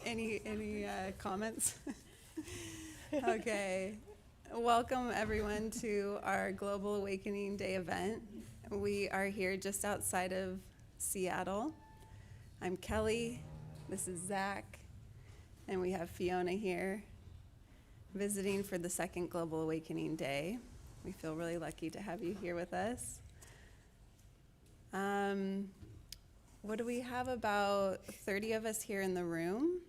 Any comments? Okay. Welcome everyone to our Global Awakening Day event. We are here just outside of Seattle. I'm Kelly. This is Zach. And we have Fiona here visiting for the second Global Awakening Day. We feel really lucky to have you here with us. What do we have? About 30 of us here in the room,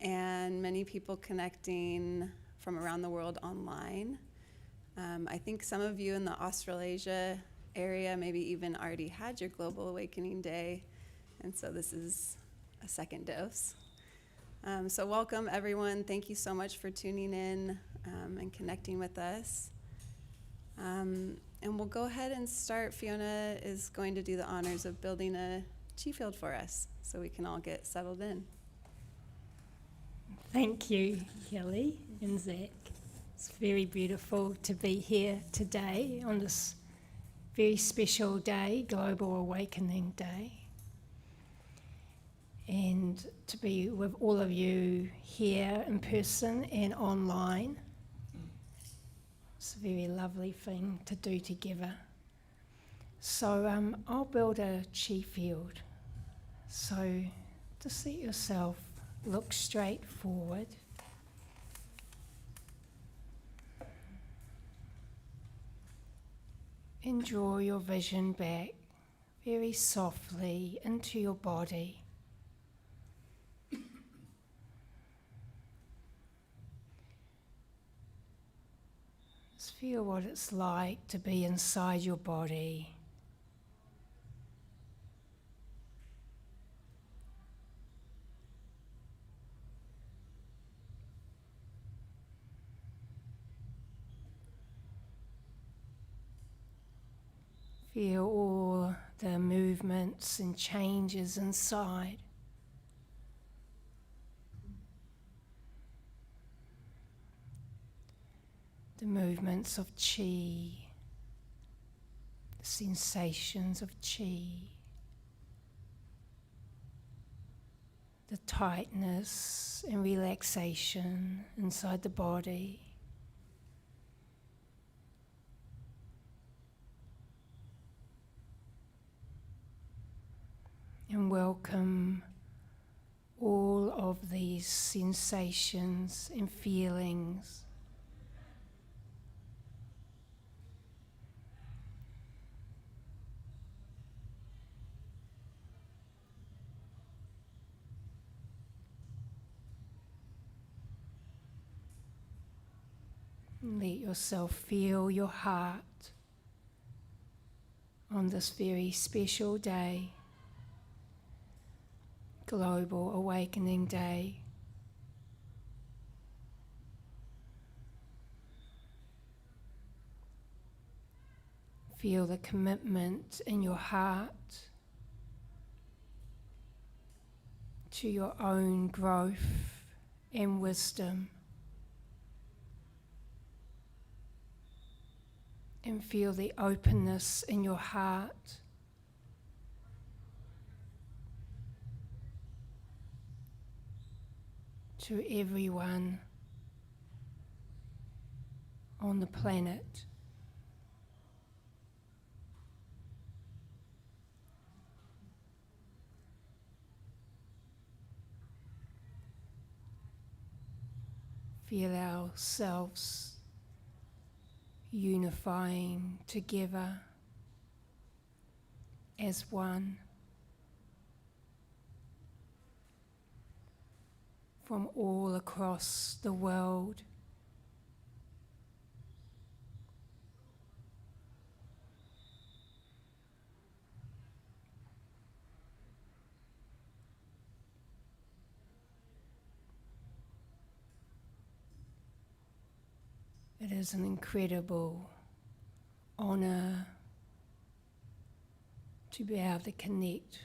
and many people connecting from around the world online. I think some of you in the Australasia area maybe even already had your Global Awakening Day, and so this is a second dose. So welcome everyone. Thank you so much for tuning in and connecting with us. And we'll go ahead and start. Fiona is going to do the honors of building a chi field for us so we can all get settled in. Thank you, Kelly and Zach. It's very beautiful to be here today on this very special day, Global Awakening Day, and to be with all of you here in person and online. It's a very lovely thing to do together. So I'll build a chi field. So just let yourself look straight forward. And draw your vision back very softly into your body. Just feel what it's like to be inside your body. Feel all the movements and changes inside. The movements of chi, the sensations of chi, the tightness and relaxation inside the body. And welcome all of these sensations and feelings. And let yourself feel your heart on this very special day. Global Awakening Day. Feel the commitment in your heart to your own growth and wisdom. And feel the openness in your heart to everyone on the planet. Feel ourselves unifying together as one. From all across the world. It is an incredible honor to be able to connect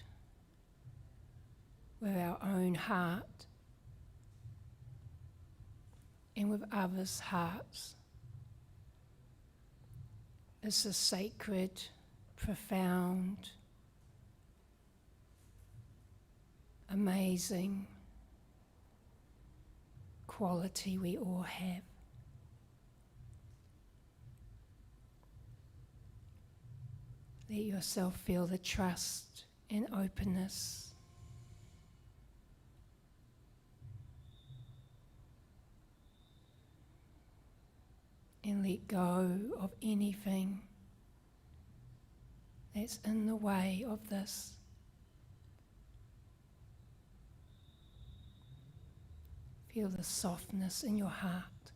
with our own heart and with others' hearts. It's a sacred, profound, amazing quality we all have. Let yourself feel the trust and openness. And let go of anything that's in the way of this. Feel the softness in your heart,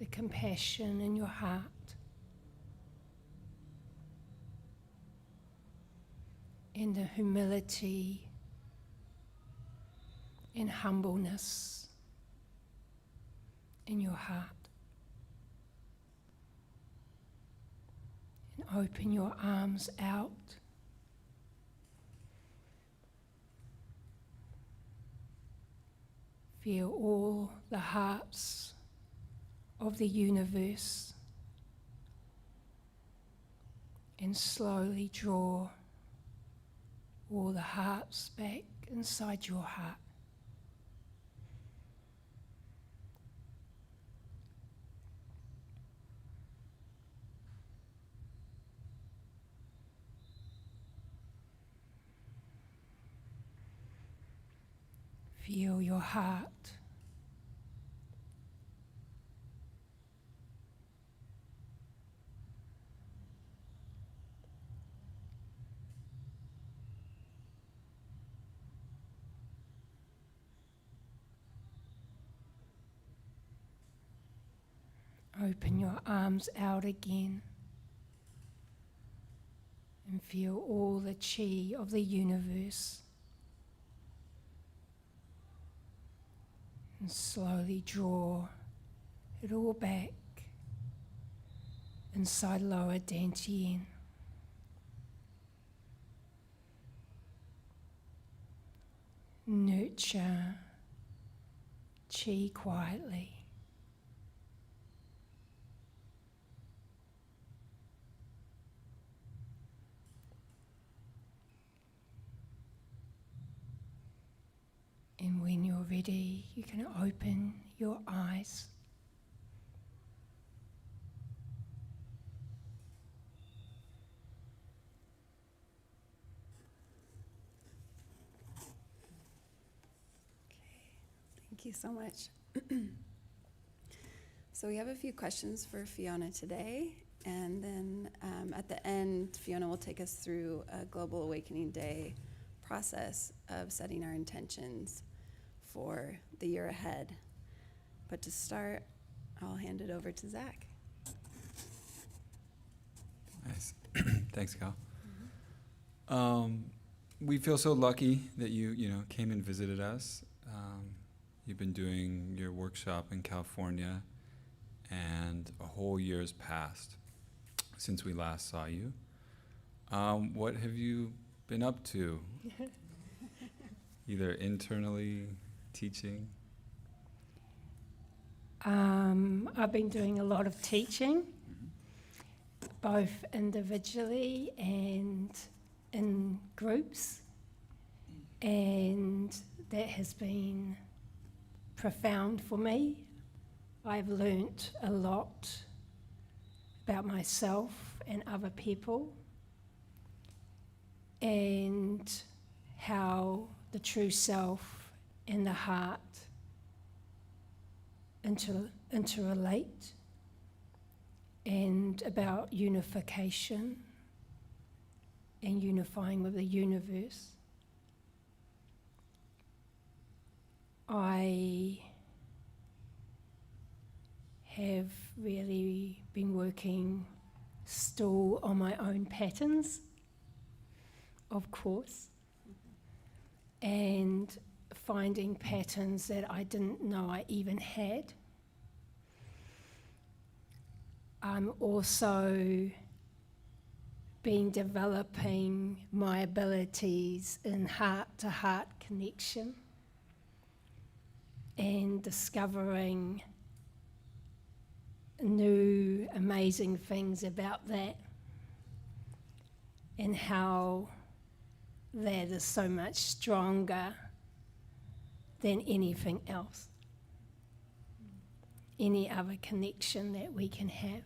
the compassion in your heart, and the humility and humbleness in your heart. And open your arms out. Feel all the hearts of the universe and slowly draw all the hearts back inside your heart. Feel your heart. Open your arms out again and feel all the chi of the universe. And slowly draw it all back inside lower dantian. Nurture chi quietly. And when you're ready, you can open your eyes. Thank you so much. So we have a few questions for Fiona today, and then at the end, Fiona will take us through a Global Awakening Day process of setting our intentions for the year ahead. But to start, I'll hand it over to Zach. Nice. Thanks, Cal. We feel so lucky that you came and visited us. You've been doing your workshop in California, and a whole year's passed since we last saw you. What have you been up to? Either internally, teaching? I've been doing a lot of teaching, both individually and in groups, and that has been profound for me. I've learnt a lot about myself and other people, and how the true self and the heart interrelate, and about unification and unifying with the universe. I have really been working still on my own patterns, of course, and finding patterns that I didn't know I even had. I'm also been developing my abilities in heart-to-heart connection and discovering new amazing things about that, and how that is so much stronger than anything else, any other connection that we can have,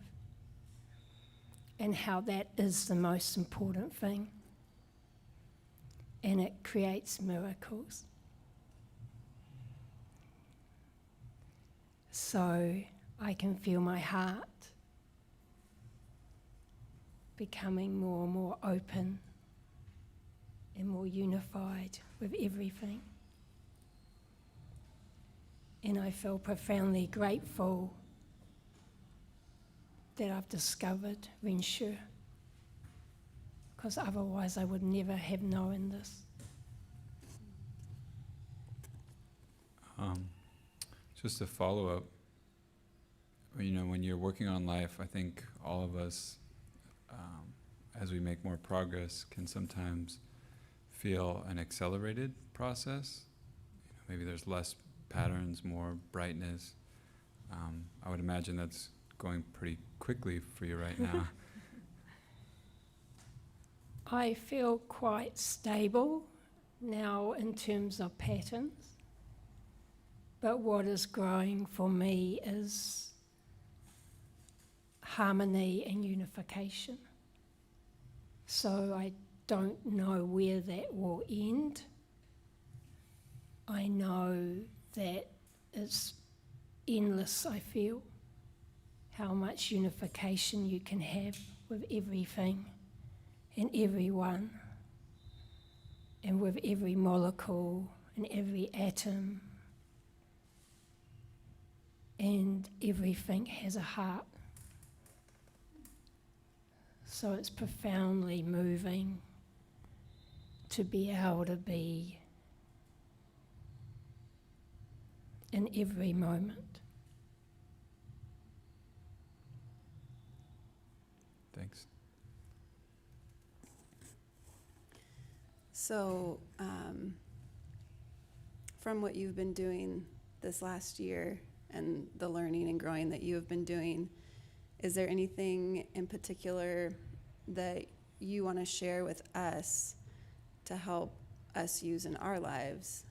and how that is the most important thing. And it creates miracles. So I can feel my heart becoming more and more open and more unified with everything. And I feel profoundly grateful that I've discovered Renshu, because otherwise I would never have known this. Just a follow-up. You know, when you're working on life, I think all of us, as we make more progress, can sometimes feel an accelerated process. You know, maybe there's less patterns, more brightness. I would imagine that's going pretty quickly for you right now. I feel quite stable now in terms of patterns, but what is growing for me is harmony and unification. So I don't know where that will end. I know that it's endless, I feel, how much unification you can have with everything and everyone, and with every molecule and every atom, and everything has a heart. So it's profoundly moving to be able to be in every moment. Thanks. So, from what you've been doing this last year and the learning and growing that you have been doing, is there anything in particular that you want to share with us to help us use in our lives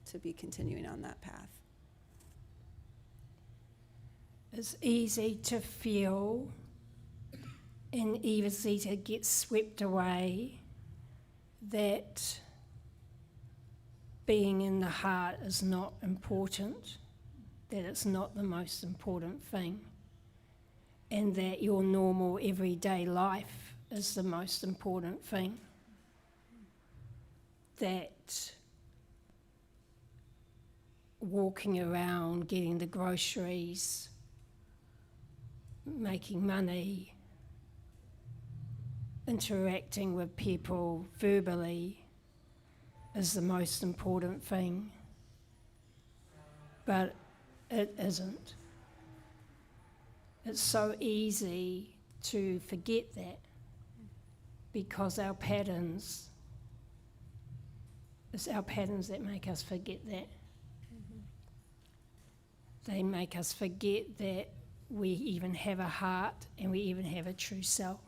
to be continuing on that path? It's easy to feel and easy to get swept away that being in the heart is not important, that it's not the most important thing, and that your normal everyday life is the most important thing. That walking around, getting the groceries, making money, interacting with people verbally is the most important thing. But it isn't. It's so easy to forget that because our patterns, it's our patterns that make us forget that. They make us forget that we even have a heart and we even have a true self.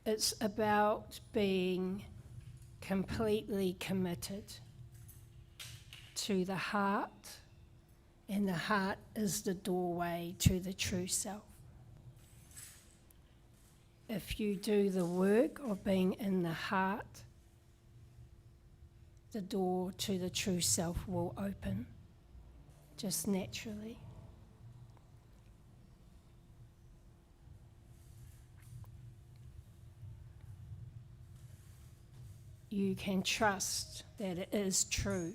It's about being completely committed to the heart, and the heart is the doorway to the true self. If you do the work of being in the heart, the door to the true self will open just naturally. You can trust that it is true,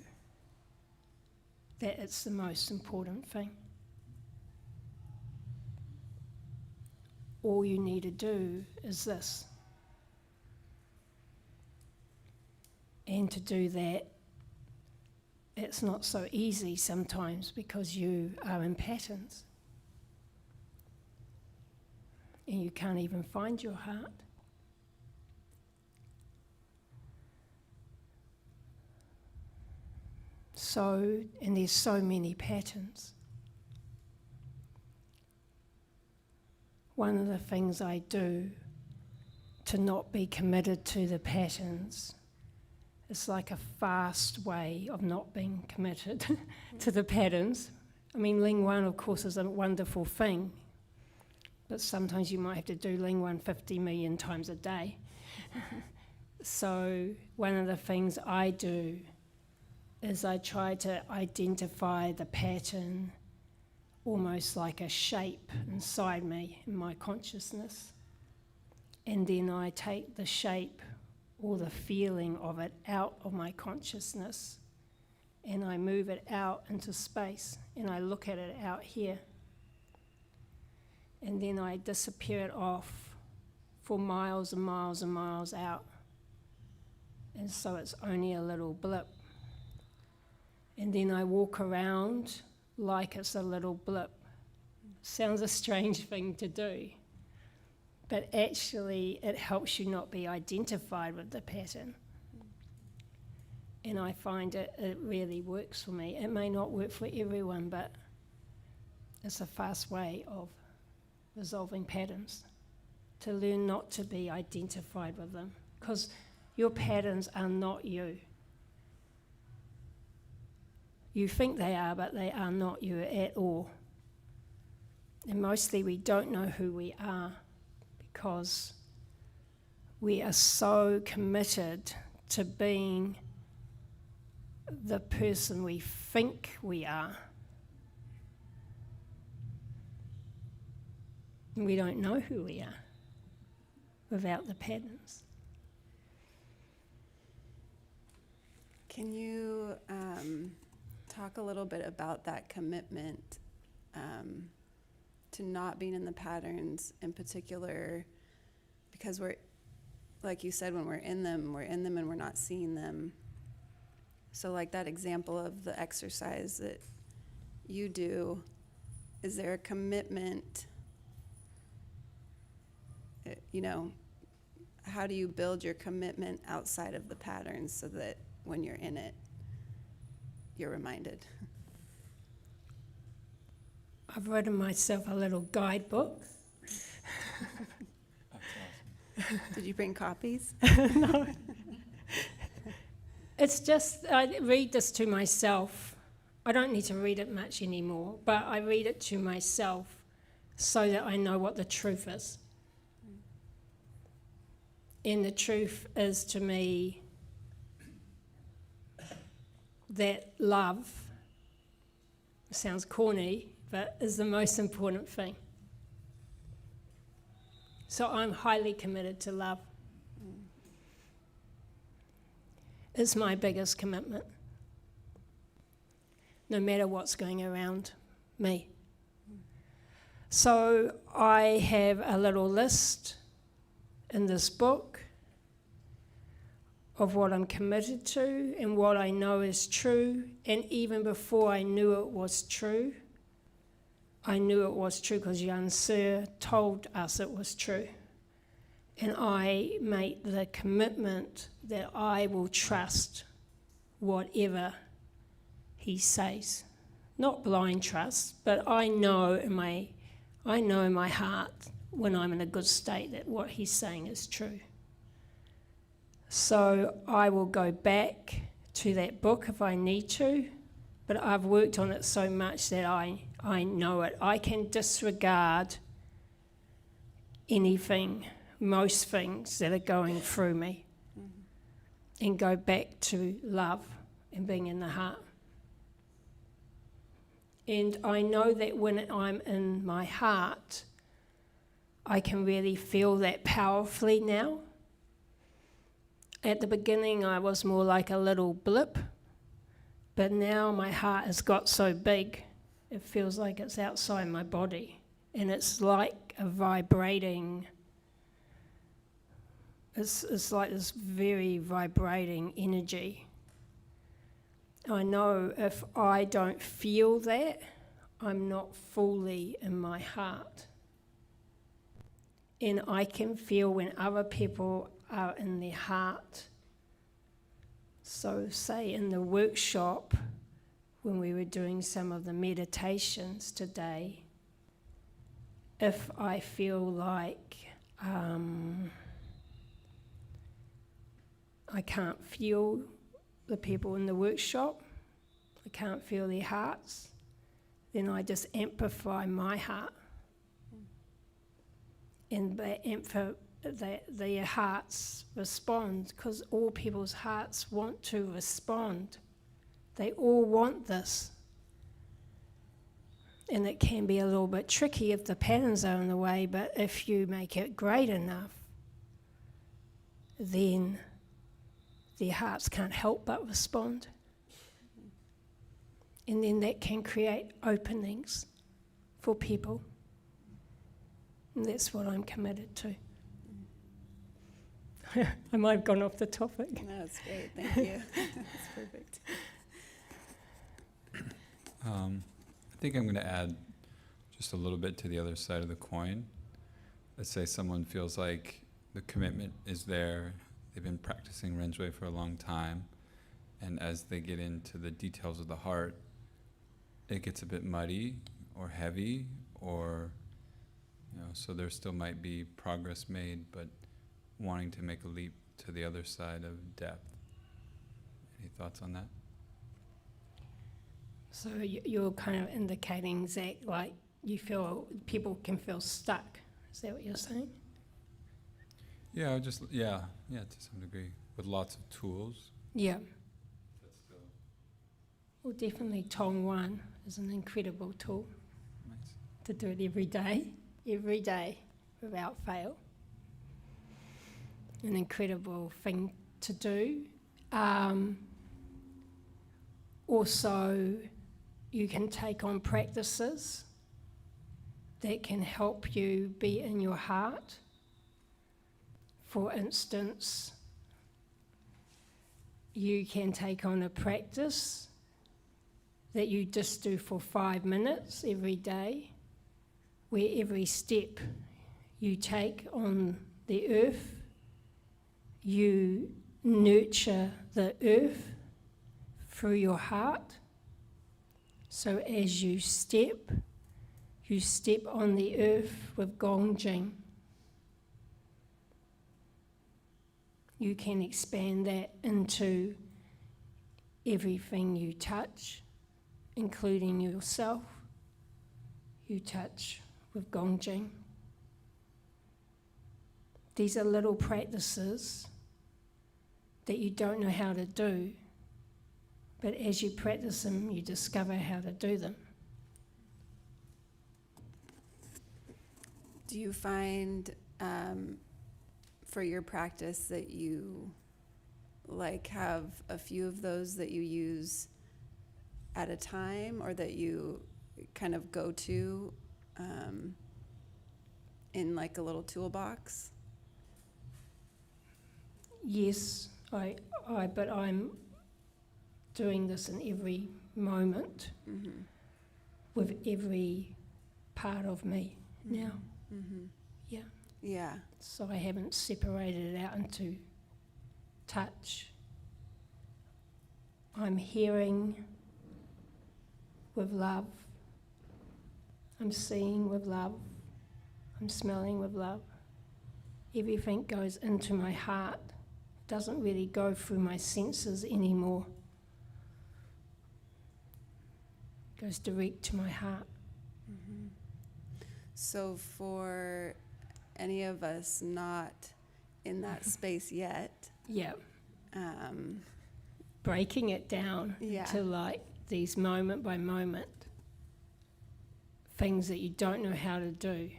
that it's the most important thing. All you need to do is this. And to do that, it's not so easy sometimes because you are in patterns. And you can't even find your heart. And there's so many patterns. One of the things I do to not be committed to the patterns It's like a fast way of not being committed to the patterns. I mean, Ling 1, of course, is a wonderful thing, but sometimes you might have to do Ling 1 50 million times a day. So one of the things I do is I try to identify the pattern almost like a shape inside me, in my consciousness. And then I take the shape or the feeling of it out of my consciousness and I move it out into space and I look at it out here. And then I disappear it off for miles and miles and miles out. And so it's only a little blip. And then I walk around like it's a little blip. Sounds a strange thing to do, but actually it helps you not be identified with the pattern. And I find it really works for me. It may not work for everyone, but it's a fast way of resolving patterns, to learn not to be identified with them, because your patterns are not you. You think they are, but they are not you at all. And mostly we don't know who we are because we are so committed to being the person we think we are. We don't know who we are without the patterns. Can you talk a little bit about that commitment to not being in the patterns in particular? Because we're, like you said, when we're in them and we're not seeing them. So like that example of the exercise that you do, is there a commitment? How do you build your commitment outside of the patterns so that when you're in it, you're reminded? I've written myself a little guidebook. Did you bring copies? No. It's just, I read this to myself. I don't need to read it much anymore, but I read it to myself so that I know what the truth is. And the truth is, to me, that love, sounds corny, but is the most important thing. So I'm highly committed to love. It's my biggest commitment, no matter what's going around me. So I have a little list in this book of what I'm committed to and what I know is true. And even before I knew it was true, I knew it was true because Jan Sir told us it was true. And I made the commitment that I will trust whatever he says. Not blind trust, but I know in my heart when I'm in a good state that what he's saying is true. So I will go back to that book if I need to, but I've worked on it so much that I know it. I can disregard anything, most things that are going through me, and go back to love and being in the heart. And I know that when I'm in my heart, I can really feel that powerfully now. At the beginning, I was more like a little blip, but now my heart has got so big, it feels like it's outside my body, and it's like a vibrating, it's like this very vibrating energy. I know if I don't feel that, I'm not fully in my heart. And I can feel when other people are in their heart. So say in the workshop, when we were doing some of the meditations today, if I feel like I can't feel the people in the workshop, I can't feel their hearts, then I just amplify my heart. And their hearts respond, because all people's hearts want to respond. They all want this. And it can be a little bit tricky if the patterns are in the way, but if you make it great enough, then their hearts can't help but respond. And then that can create openings for people. And that's what I'm committed to. I might have gone off the topic. No, that's great. Thank you. That's perfect. I think I'm going to add just a little bit to the other side of the coin. Let's say someone feels like the commitment is there. They've been practicing Renshui for a long time. And as they get into the details of the heart, it gets a bit muddy or heavy, or, so there still might be progress made, but wanting to make a leap to the other side of depth. Any thoughts on that? So you're kind of indicating, Zach, like you feel people can feel stuck. Is that what you're saying? Yeah, to some degree, with lots of tools. Yeah. Well, definitely Tong 1 is an incredible tool. Nice. To do it every day, without fail. An incredible thing to do. Also, you can take on practices that can help you be in your heart. For instance, you can take on a practice that you just do for 5 minutes every day, where every step you take on the earth, you nurture the earth through your heart. So as you step on the earth with Gongjing. You can expand that into everything you touch, including yourself. You touch with Gongjing. These are little practices that you don't know how to do, but as you practice them, you discover how to do them. Do you find for your practice that you have a few of those that you use at a time, or that you kind of go to in like a little toolbox? Yes, but I'm doing this in every moment with every part of me now. Yeah. Yeah. So I haven't separated it out into touch. I'm hearing with love. I'm seeing with love. I'm smelling with love. Everything goes into my heart. It doesn't really go through my senses anymore. It goes direct to my heart. So for any of us not in that space yet, Yeah. Breaking it down to like these moment by moment things that you don't know how to do.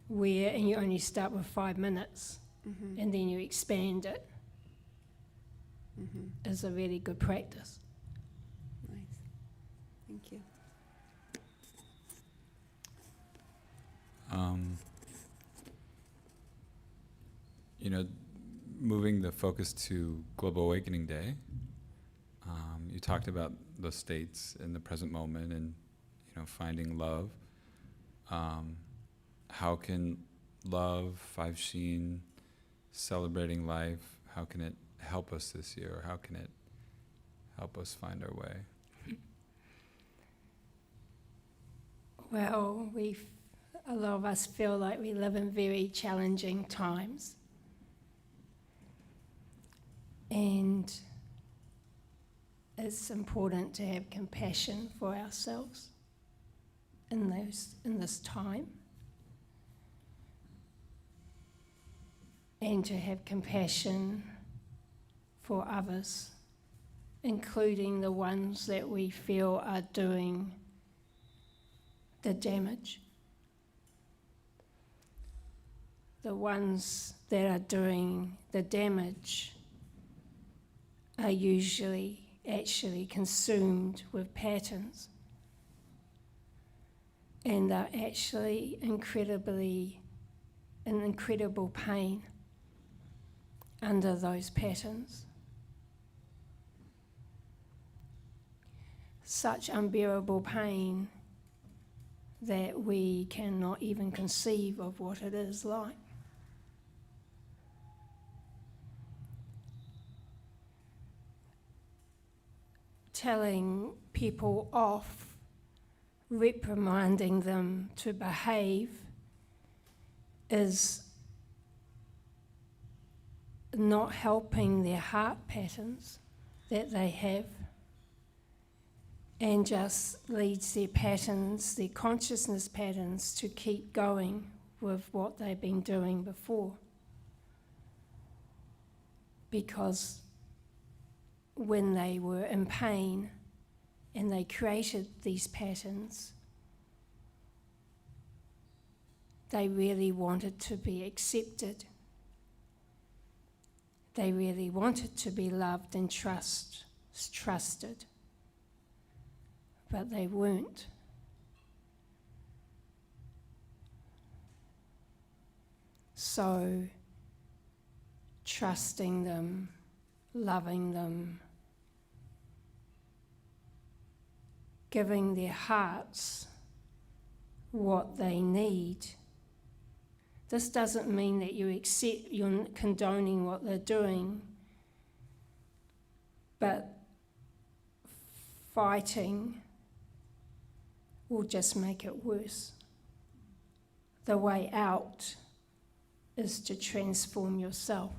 And you only start with 5 minutes and then you expand it. Is a really good practice. Nice. Thank you. Moving the focus to Global Awakening Day, you talked about the states in the present moment and, finding love. How can love, Five Sheen, celebrating life, how can it help us this year, or how can it help us find our way? Well, a lot of us feel like we live in very challenging times. And it's important to have compassion for ourselves in this time, and to have compassion for others, including the ones that we feel are doing the damage. The ones that are doing the damage are usually actually consumed with patterns, and are actually in incredible pain under those patterns. Such unbearable pain that we cannot even conceive of what it is like. Telling people off, reprimanding them to behave, is not helping their heart patterns that they have, and just leads their patterns, their consciousness patterns, to keep going with what they've been doing before. Because when they were in pain and they created these patterns, they really wanted to be accepted. They really wanted to be loved and trusted, but they weren't. So, trusting them, loving them, giving their hearts what they need. This doesn't mean that you're condoning what they're doing, but fighting will just make it worse. The way out is to transform yourself,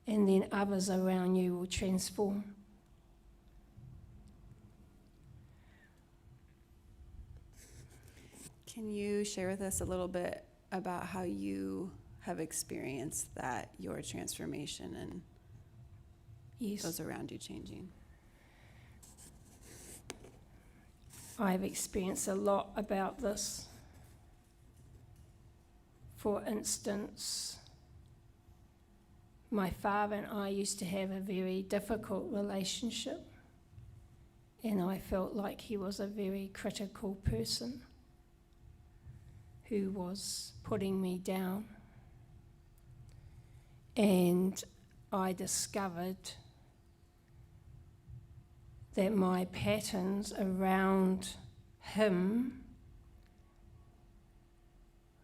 and then others around you will transform. Can you share with us a little bit about how you have experienced that, your transformation and Yes. those around you changing? I've experienced a lot about this. For instance, my father and I used to have a very difficult relationship, and I felt like he was a very critical person who was putting me down. And I discovered that my patterns around him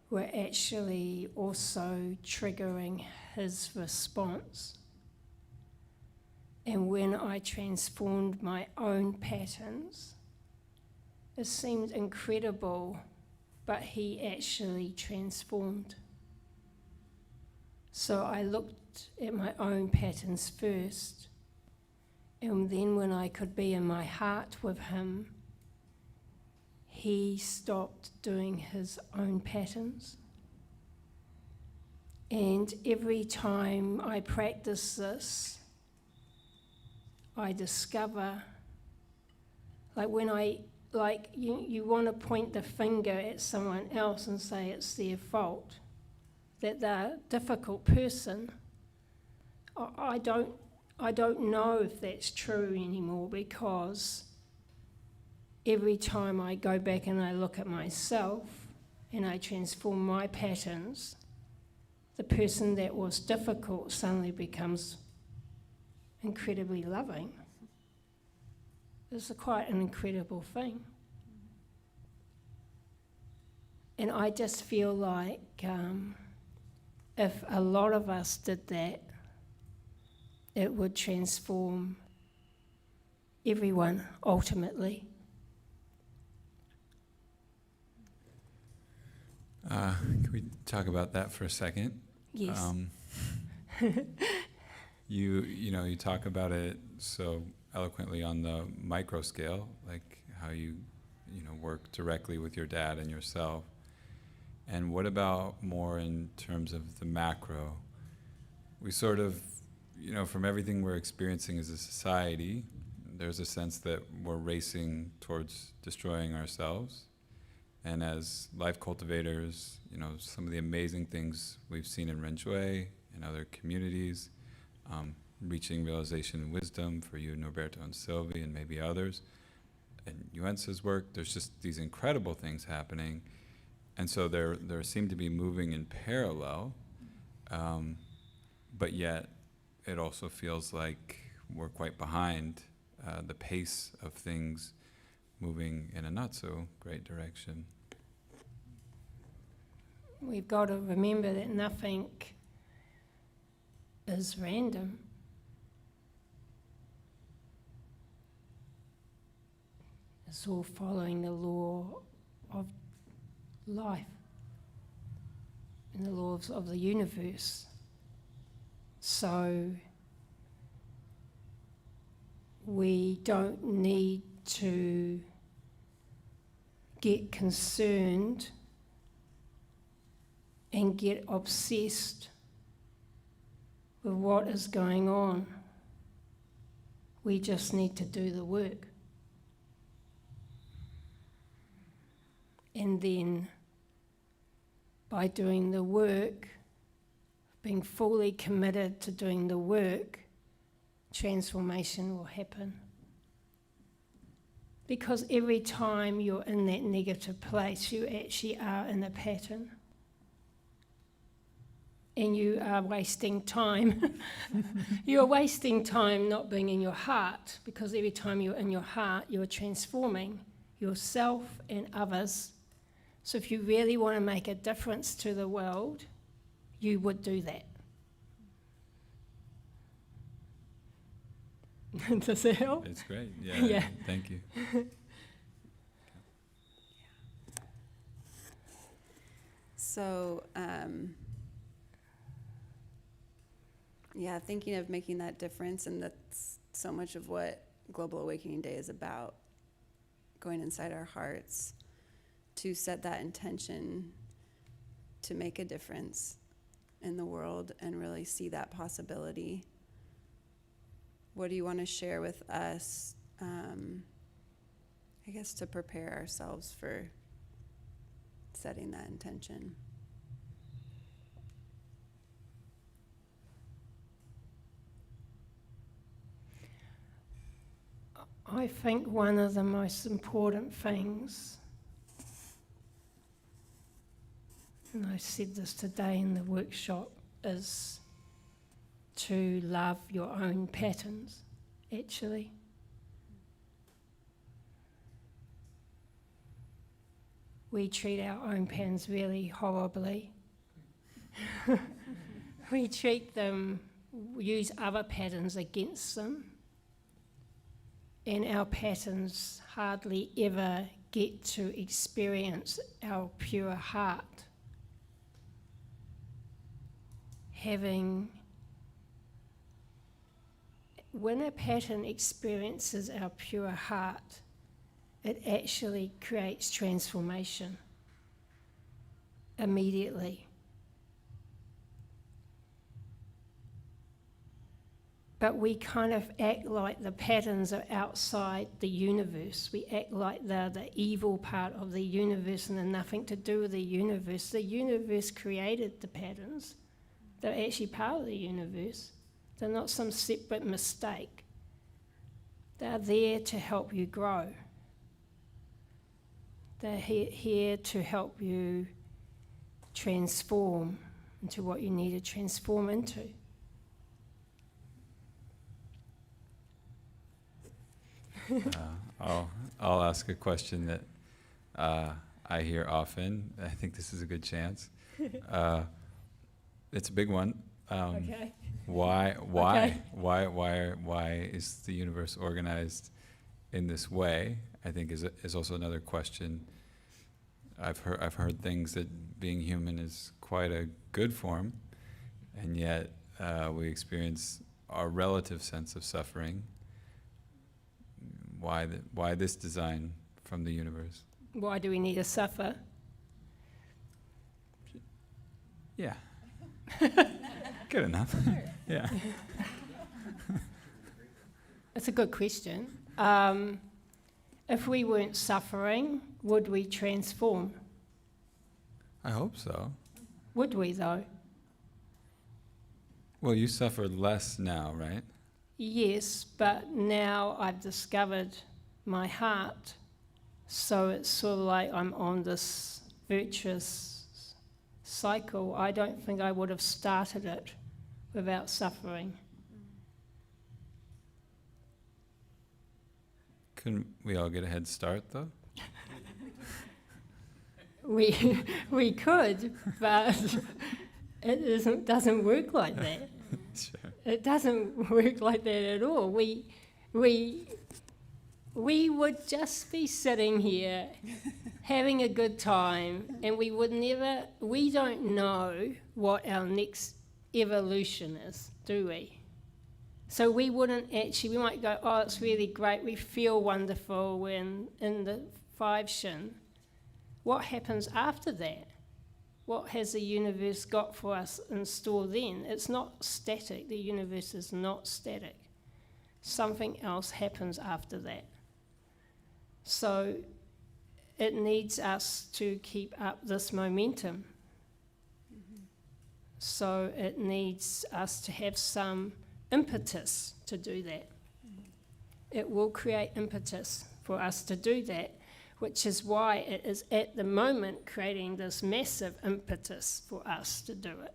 were actually also triggering his response. And when I transformed my own patterns, it seemed incredible, but he actually transformed. So I looked at my own patterns first, and then when I could be in my heart with him, he stopped doing his own patterns. And every time I practice this, I discover, you want to point the finger at someone else and say it's their fault, that they're a difficult person. I don't know if that's true anymore, because every time I go back and I look at myself and I transform my patterns, the person that was difficult suddenly becomes incredibly loving. It's quite an incredible thing. And I just feel like if a lot of us did that, it would transform everyone ultimately. Can we talk about that for a second? Yes. you talk about it so eloquently on the micro scale, like how you work directly with your dad and yourself. And what about more in terms of the macro? We sort of, from everything we're experiencing as a society, there's a sense that we're racing towards destroying ourselves. And as life cultivators, some of the amazing things we've seen in Renjue and other communities, reaching realization and wisdom for you, Norberto and Sylvie, and maybe others, and Yuensa's work, there's just these incredible things happening. And so there seem to be moving in parallel, but yet it also feels like we're quite behind the pace of things moving in a not so great direction. We've got to remember that nothing is random. It's all following the law of life and the laws of the universe. So we don't need to get concerned and get obsessed with what is going on. We just need to do the work. And then by doing the work, being fully committed to doing the work, transformation will happen. Because every time you're in that negative place, you actually are in a pattern. And you are wasting time. You're wasting time not being in your heart, because every time you're in your heart, you're transforming yourself and others. So if you really want to make a difference to the world, you would do that. Does that help? It's great. Yeah. Yeah. Thank you. So, thinking of making that difference, and that's so much of what Global Awakening Day is about, going inside our hearts to set that intention to make a difference in the world and really see that possibility. What do you want to share with us, I guess, to prepare ourselves for setting that intention? I think one of the most important things, and I said this today in the workshop, is to love your own patterns, actually. We treat our own patterns really horribly. We treat them, use other patterns against them, and our patterns hardly ever get to experience our pure heart. When a pattern experiences our pure heart, it actually creates transformation immediately. But we kind of act like the patterns are outside the universe. We act like they're the evil part of the universe and they're nothing to do with the universe. The universe created the patterns. They're actually part of the universe. They're not some separate mistake. They're there to help you grow. They're here to help you transform into what you need to transform into. I'll ask a question that I hear often. I think this is a good chance. It's a big one. Okay. Why Okay. is the universe organized in this way? I think is also another question. I've heard things that being human is quite a good form, and yet we experience our relative sense of suffering, why this design from the universe? Why do we need to suffer? Yeah. Good enough. Yeah. It's a good question. If we weren't suffering, would we transform? I hope so. Would we, though? Well, you suffer less now, right? Yes, but now I've discovered my heart, so it's sort of like I'm on this virtuous cycle. I don't think I would have started it without suffering. Couldn't we all get a head start, though? We could, but it doesn't work like that. Sure. It doesn't work like that at all. We would just be sitting here having a good time, and we don't know what our next evolution is, do we? So we might go, oh, it's really great, we feel wonderful, we're in the five shin. What happens after that? What has the universe got for us in store then? It's not static. The universe is not static. Something else happens after that. So it needs us to keep up this momentum. Mm-hmm. So it needs us to have some impetus to do that. Mm-hmm. It will create impetus for us to do that, which is why it is at the moment creating this massive impetus for us to do it.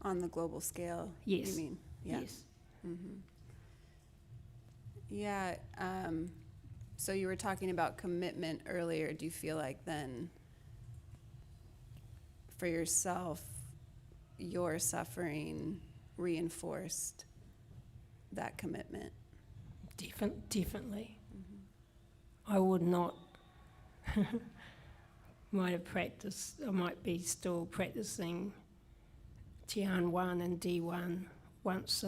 On the global scale, Yes. you mean? Yeah. Yes. Mm-hmm. Yeah. So you were talking about commitment earlier. Do you feel like then for yourself, your suffering reinforced that commitment? Definitely. I would not. Might have practiced, I might be still practicing Tian 1 and D1 once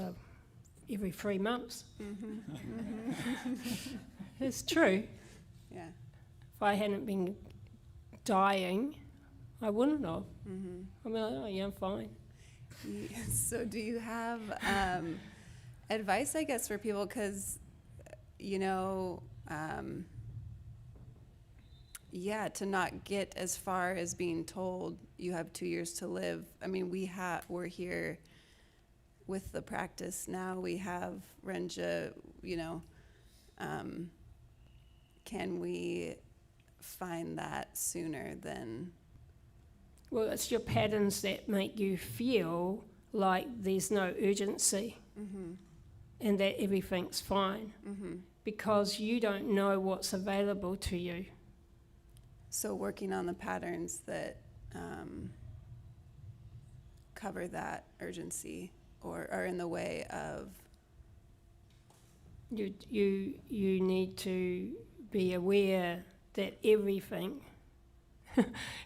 every 3 months. Mm-hmm. Mm-hmm. It's true. Yeah. If I hadn't been dying, I wouldn't have. Mm-hmm. I'd be like, oh yeah, I'm fine. So do you have advice, I guess, for people? Because, to not get as far as being told you have 2 years to live. I mean, we're here with the practice now. We have Renja, can we find that sooner than... Well, it's your patterns that make you feel like there's no urgency Mm-hmm. and that everything's fine Mm-hmm. because you don't know what's available to you. So working on the patterns that cover that urgency or are in the way of... You need to be aware that everything,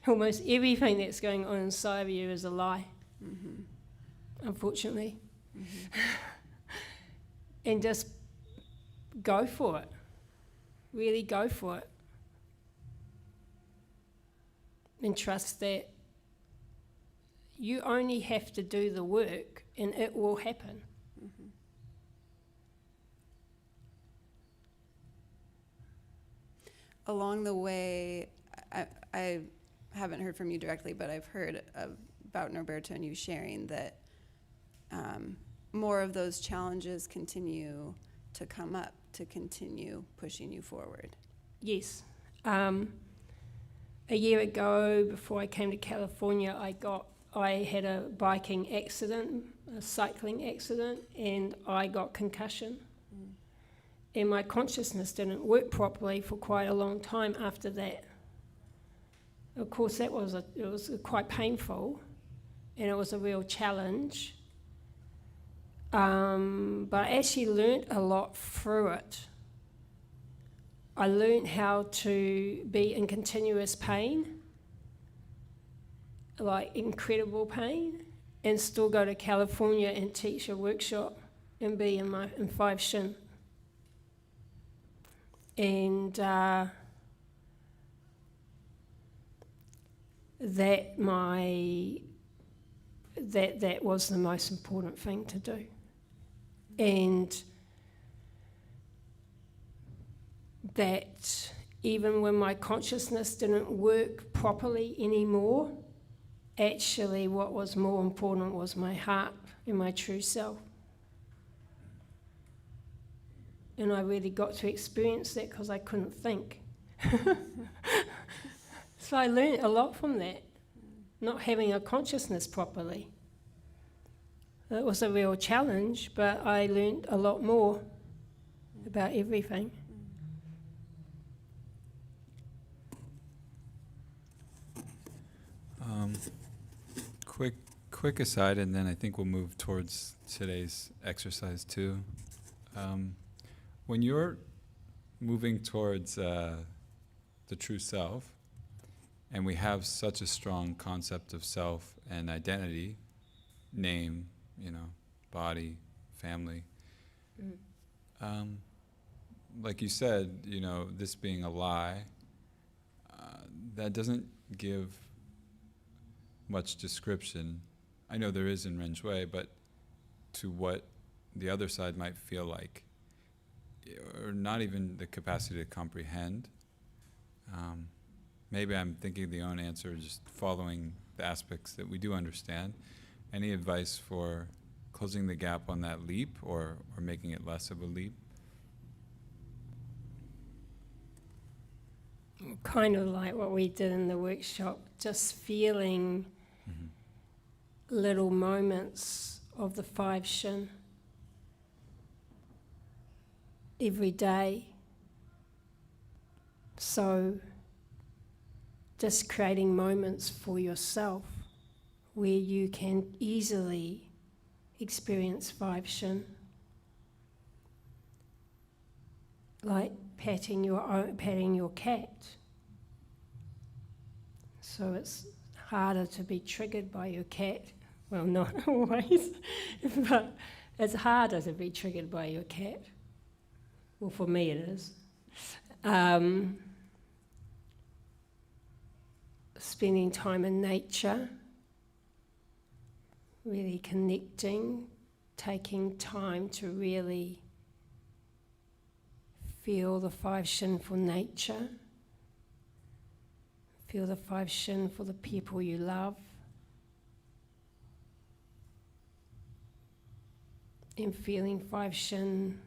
almost everything that's going on inside of you is a lie, Mm-hmm. unfortunately. Mm-hmm. And just go for it. Really go for it. And trust that you only have to do the work and it will happen. Mm-hmm. Along the way, I haven't heard from you directly, but I've heard about Norberto and you sharing that more of those challenges continue to come up, to continue pushing you forward. Yes. A year ago, before I came to California, I had a biking accident, a cycling accident, and I got concussion. Mm. And my consciousness didn't work properly for quite a long time after that. Of course, it was quite painful, and it was a real challenge. But I actually learnt a lot through it. I learned how to be in continuous pain, like incredible pain, and still go to California and teach a workshop and be in Five Shin. And that was the most important thing to do. And that even when my consciousness didn't work properly anymore, actually what was more important was my heart and my true self. And I really got to experience that because I couldn't think. So I learned a lot from that, not having a consciousness properly. It was a real challenge, but I learned a lot more about everything. Quick aside, and then I think we'll move towards today's exercise too. When you're moving towards the true self, and we have such a strong concept of self and identity, name, body, family. Like you said, this being a lie, that doesn't give much description. I know there is in Ren Shui, but to what the other side might feel like, or not even the capacity to comprehend. Maybe I'm thinking the own answer, just following the aspects that we do understand. Any advice for closing the gap on that leap, or making it less of a leap? Kind of like what we did in the workshop, just feeling little moments of the Five Shin every day. So just creating moments for yourself where you can easily experience Five Shin. Like patting your cat. So it's harder to be triggered by your cat. Well, not always, but it's harder to be triggered by your cat. Well, for me it is. Spending time in nature, really connecting, taking time to really feel the Five Shin for nature, feel the Five Shin for the people you love, and feeling Five Shin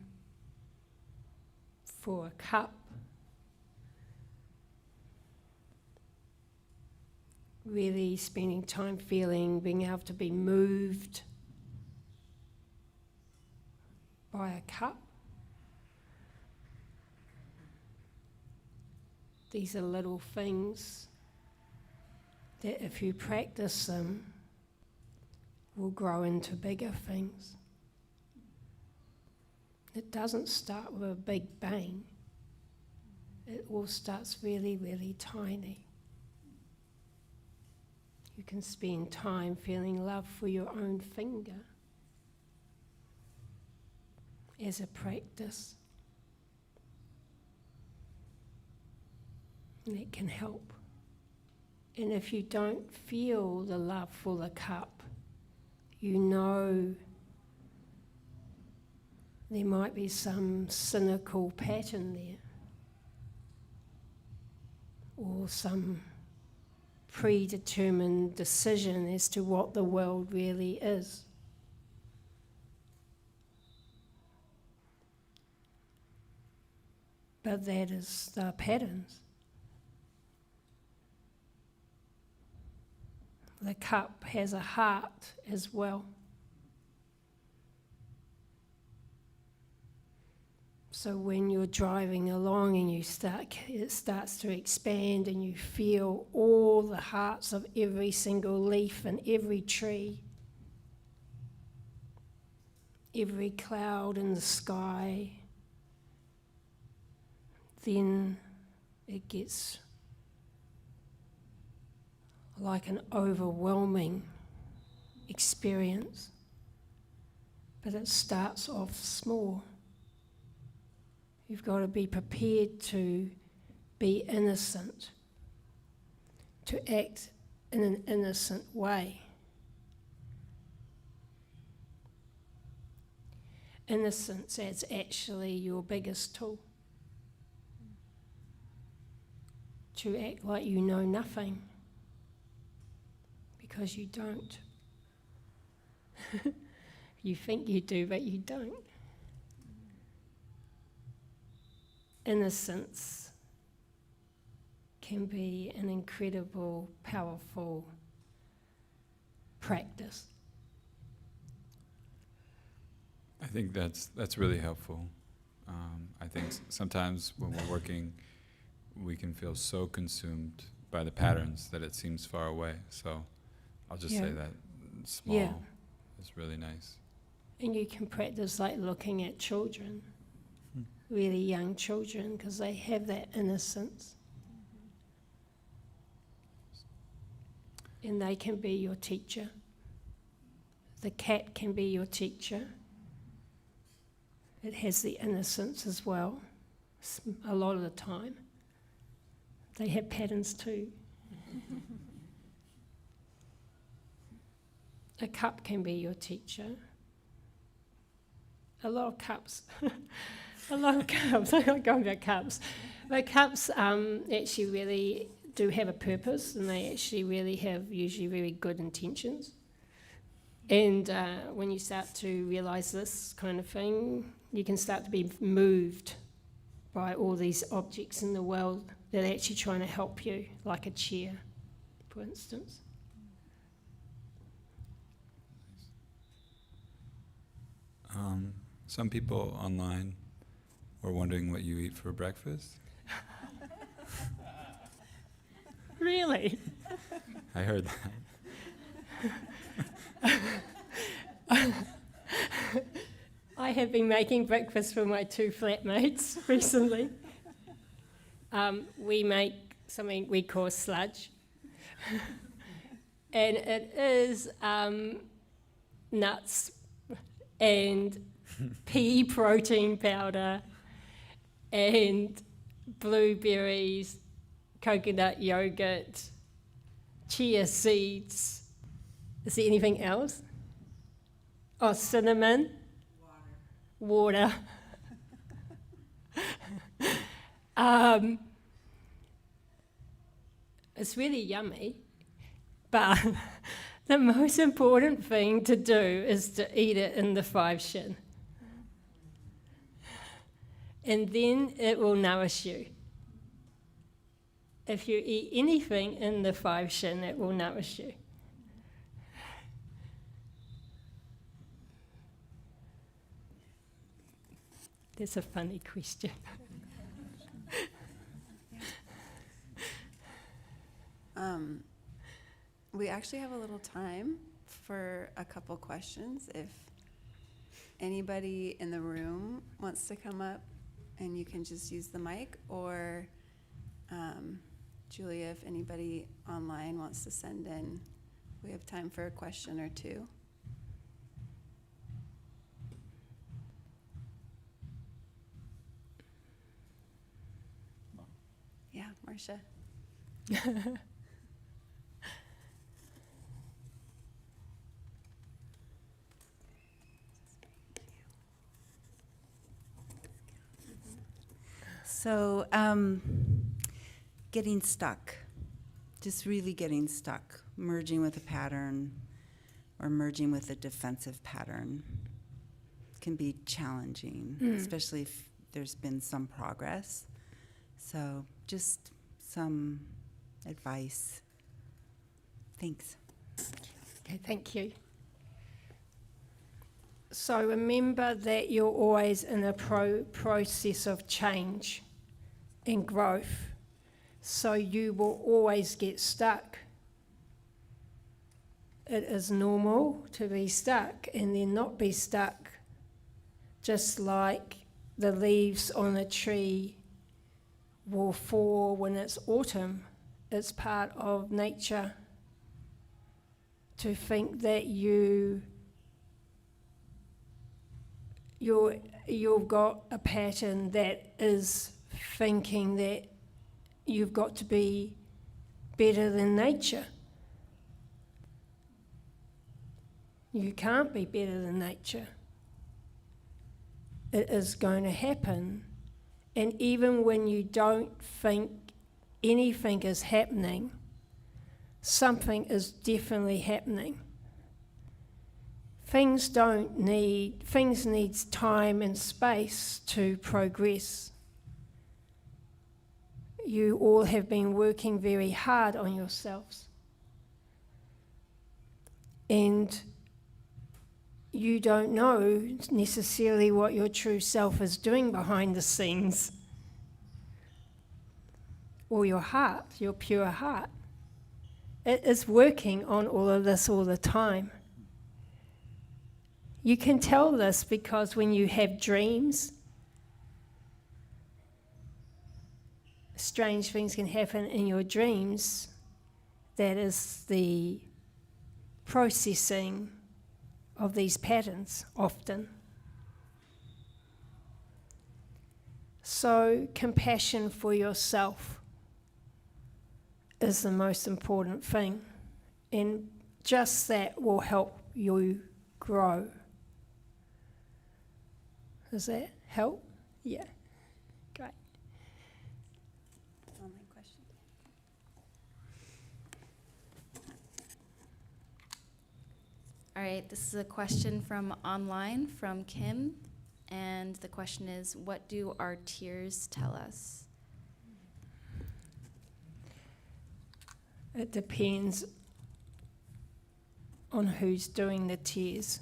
for a cup. Really spending time feeling, being able to be moved by a cup. These are little things that if you practice them, will grow into bigger things. It doesn't start with a big bang. It all starts really, really tiny. You can spend time feeling love for your own finger as a practice. And it can help. And if you don't feel the love for the cup, you know there might be some cynical pattern there, or some predetermined decision as to what the world really is. But that is the patterns. The cup has a heart as well. So when you're driving along and it starts to expand and you feel all the hearts of every single leaf and every tree, every cloud in the sky, then it gets like an overwhelming experience. But it starts off small. You've got to be prepared to be innocent, to act in an innocent way. Innocence is actually your biggest tool. To act like you know nothing, because you don't. You think you do, but you don't. Innocence can be an incredible, powerful practice. I think that's really helpful. I think sometimes when we're working, we can feel so consumed by the patterns that it seems far away. So I'll just say that small is really nice. And you can practice like looking at children, really young children, because they have that innocence. And they can be your teacher. The cat can be your teacher. It has the innocence as well, a lot of the time. They have patterns too. A cup can be your teacher. A lot of cups. I'm not going about cups. But cups actually really do have a purpose, and they actually really have usually very good intentions. And when you start to realise this kind of thing, you can start to be moved by all these objects in the world that are actually trying to help you, like a chair, for instance. Some people online were wondering what you eat for breakfast. Really? I heard that. I have been making breakfast for my two flatmates recently. We make something we call sludge. And it is nuts and pea protein powder and blueberries, coconut yogurt, chia seeds. Is there anything else? Oh, cinnamon. Water. It's really yummy, but the most important thing to do is to eat it in the five shin. And then it will nourish you. If you eat anything in the five shin, it will nourish you. That's a funny question. We actually have a little time for a couple questions. If anybody in the room wants to come up, and you can just use the mic, or Julia, if anybody online wants to send in, we have time for a question or two. Yeah, Marcia. So, getting stuck, just really getting stuck, merging with a pattern or merging with a defensive pattern can be challenging, especially if there's been some progress. So, just some advice. Thanks. Okay, thank you. So remember that you're always in a process of change and growth. So you will always get stuck. It is normal to be stuck and then not be stuck. Just like the leaves on a tree will fall when it's autumn. It's part of nature to think that you've got a pattern that is thinking that you've got to be better than nature. You can't be better than nature. It is going to happen. And even when you don't think anything is happening, something is definitely happening. Things needs time and space to progress. You all have been working very hard on yourselves. And you don't know necessarily what your true self is doing behind the scenes. Or your heart, your pure heart. It is working on all of this all the time. You can tell this because when you have dreams, strange things can happen in your dreams. That is the processing of these patterns often. So compassion for yourself is the most important thing, and just that will help you grow. Does that help? Yeah. Great. Online question. All right, this is a question from online from Kim, and the question is, what do our tears tell us? It depends on who's doing the tears.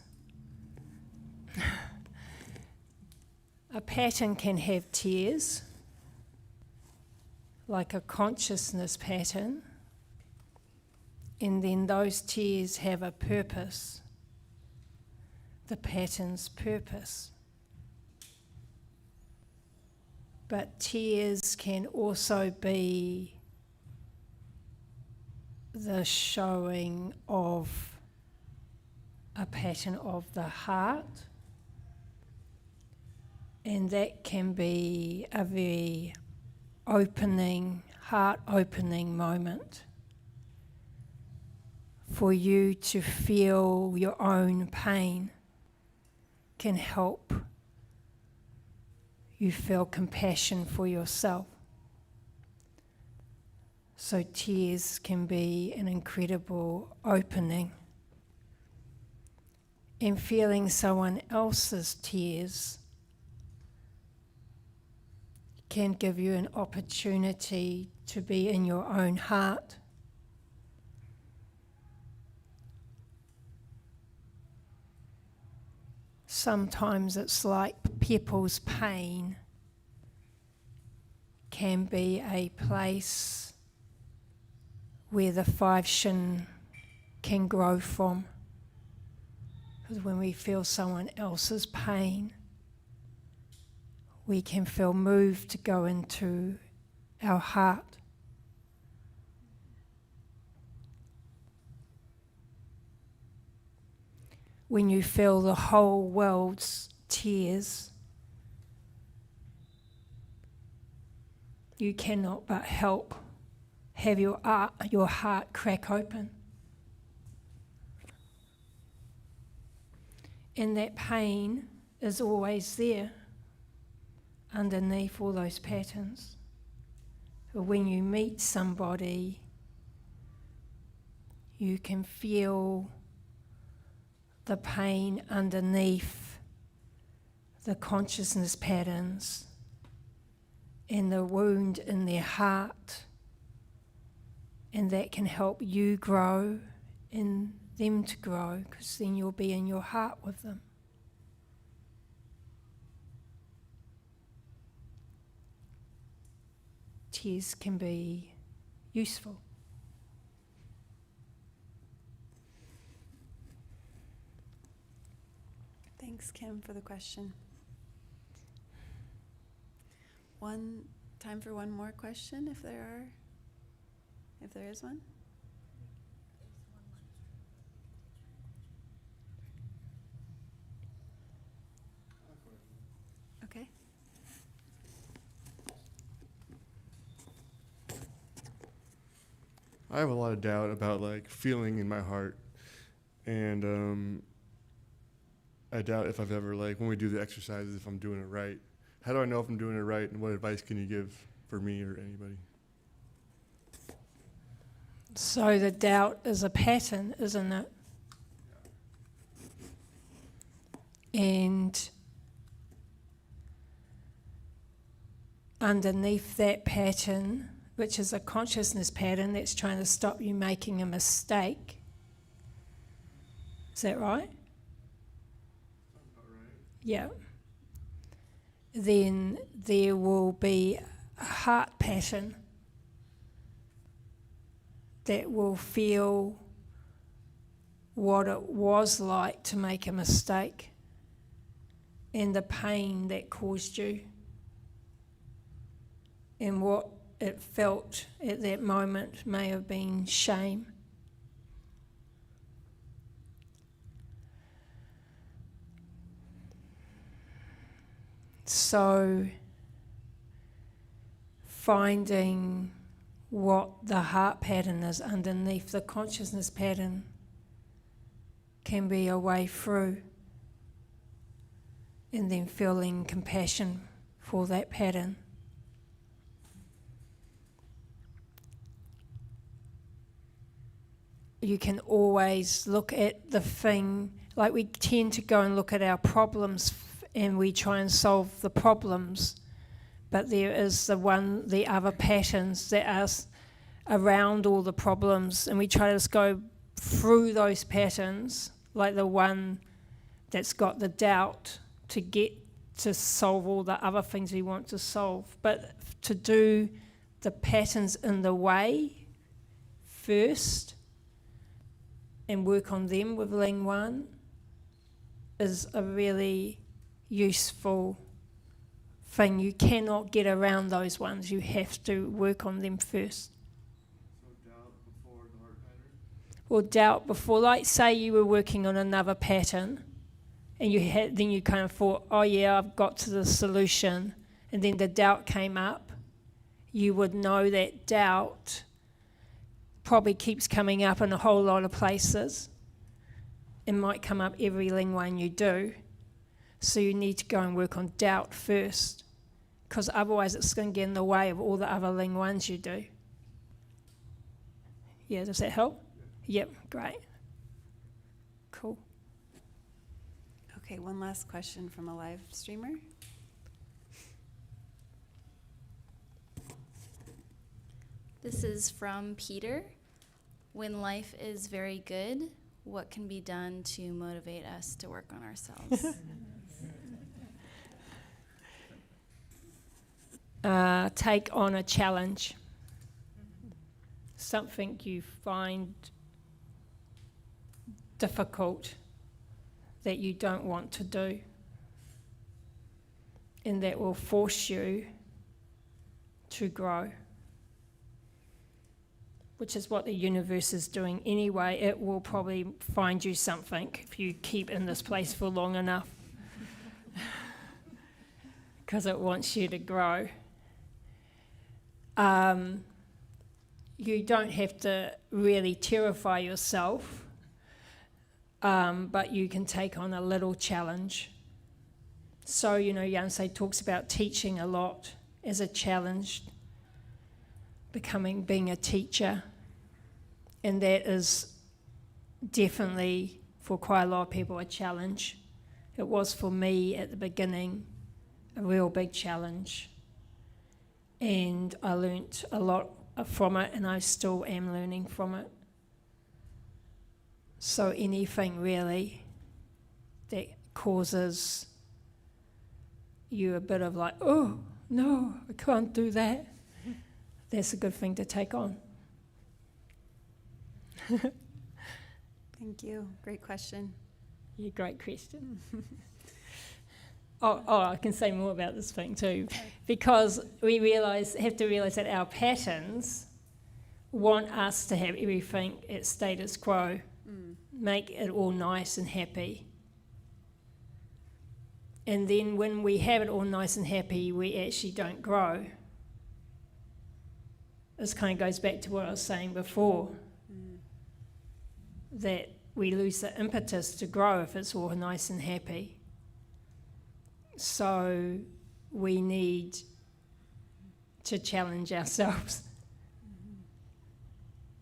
A pattern can have tears, like a consciousness pattern, and then those tears have a purpose, the pattern's purpose. But tears can also be the showing of a pattern of the heart, and that can be a very heart-opening moment for you to feel your own pain, can help you feel compassion for yourself. So tears can be an incredible opening. And feeling someone else's tears can give you an opportunity to be in your own heart. Sometimes it's like people's pain can be a place where the five shin can grow from. Because when we feel someone else's pain, we can feel moved to go into our heart. When you feel the whole world's tears, you cannot but help have your heart crack open. And that pain is always there underneath all those patterns. But when you meet somebody, you can feel the pain underneath the consciousness patterns and the wound in their heart, and that can help you grow and them to grow, because then you'll be in your heart with them. Tears can be useful. Thanks, Kim, for the question. Time for one more question, if there is one. I have a lot of doubt about like feeling in my heart, and I doubt if I've ever like when we do the exercises if I'm doing it right. How do I know if I'm doing it right, and what advice can you give for me or anybody? So the doubt is a pattern, isn't it? And underneath that pattern, which is a consciousness pattern that's trying to stop you making a mistake. Is that right? Yeah. Then there will be a heart pattern that will feel what it was like to make a mistake and the pain that caused you and what it felt at that moment may have been shame. So finding what the heart pattern is underneath the consciousness pattern can be a way through, and then feeling compassion for that pattern. You can always look at the thing, like we tend to go and look at our problems and we try and solve the problems, but there is the other patterns that are around all the problems, and we try to just go through those patterns, like the one that's got the doubt, to get to solve all the other things we want to solve. But to do the patterns in the way first and work on them with Ling 1 is a really useful thing. You cannot get around those ones. You have to work on them first. So doubt before the heart pattern? Or doubt before, like say you were working on another pattern and then you kind of thought, oh yeah, I've got to the solution, and then the doubt came up. You would know that doubt probably keeps coming up in a whole lot of places. It might come up every Ling 1 you do. So you need to go and work on doubt first, because otherwise it's going to get in the way of all the other Ling 1s you do. Yeah, does that help? Yep, great. Cool. Okay, one last question from a live streamer. This is from Peter. When life is very good, what can be done to motivate us to work on ourselves? Take on a challenge. Something you find difficult that you don't want to do, and that will force you to grow, which is what the universe is doing anyway. It will probably find you something if you keep in this place for long enough, because it wants you to grow. You don't have to really terrify yourself, but you can take on a little challenge. So, Yansei talks about teaching a lot as a challenge, being a teacher, and that is definitely for quite a lot of people a challenge. It was for me at the beginning a real big challenge, and I learnt a lot from it, and I still am learning from it. So anything really that causes you a bit of like, oh no, I can't do that, that's a good thing to take on. Thank you. Great question. Yeah, great question. Oh, I can say more about this thing too, because we have to realize that our patterns want us to have everything at status quo, make it all nice and happy. And then when we have it all nice and happy, we actually don't grow. This kind of goes back to what I was saying before, that we lose the impetus to grow if it's all nice and happy. So we need to challenge ourselves.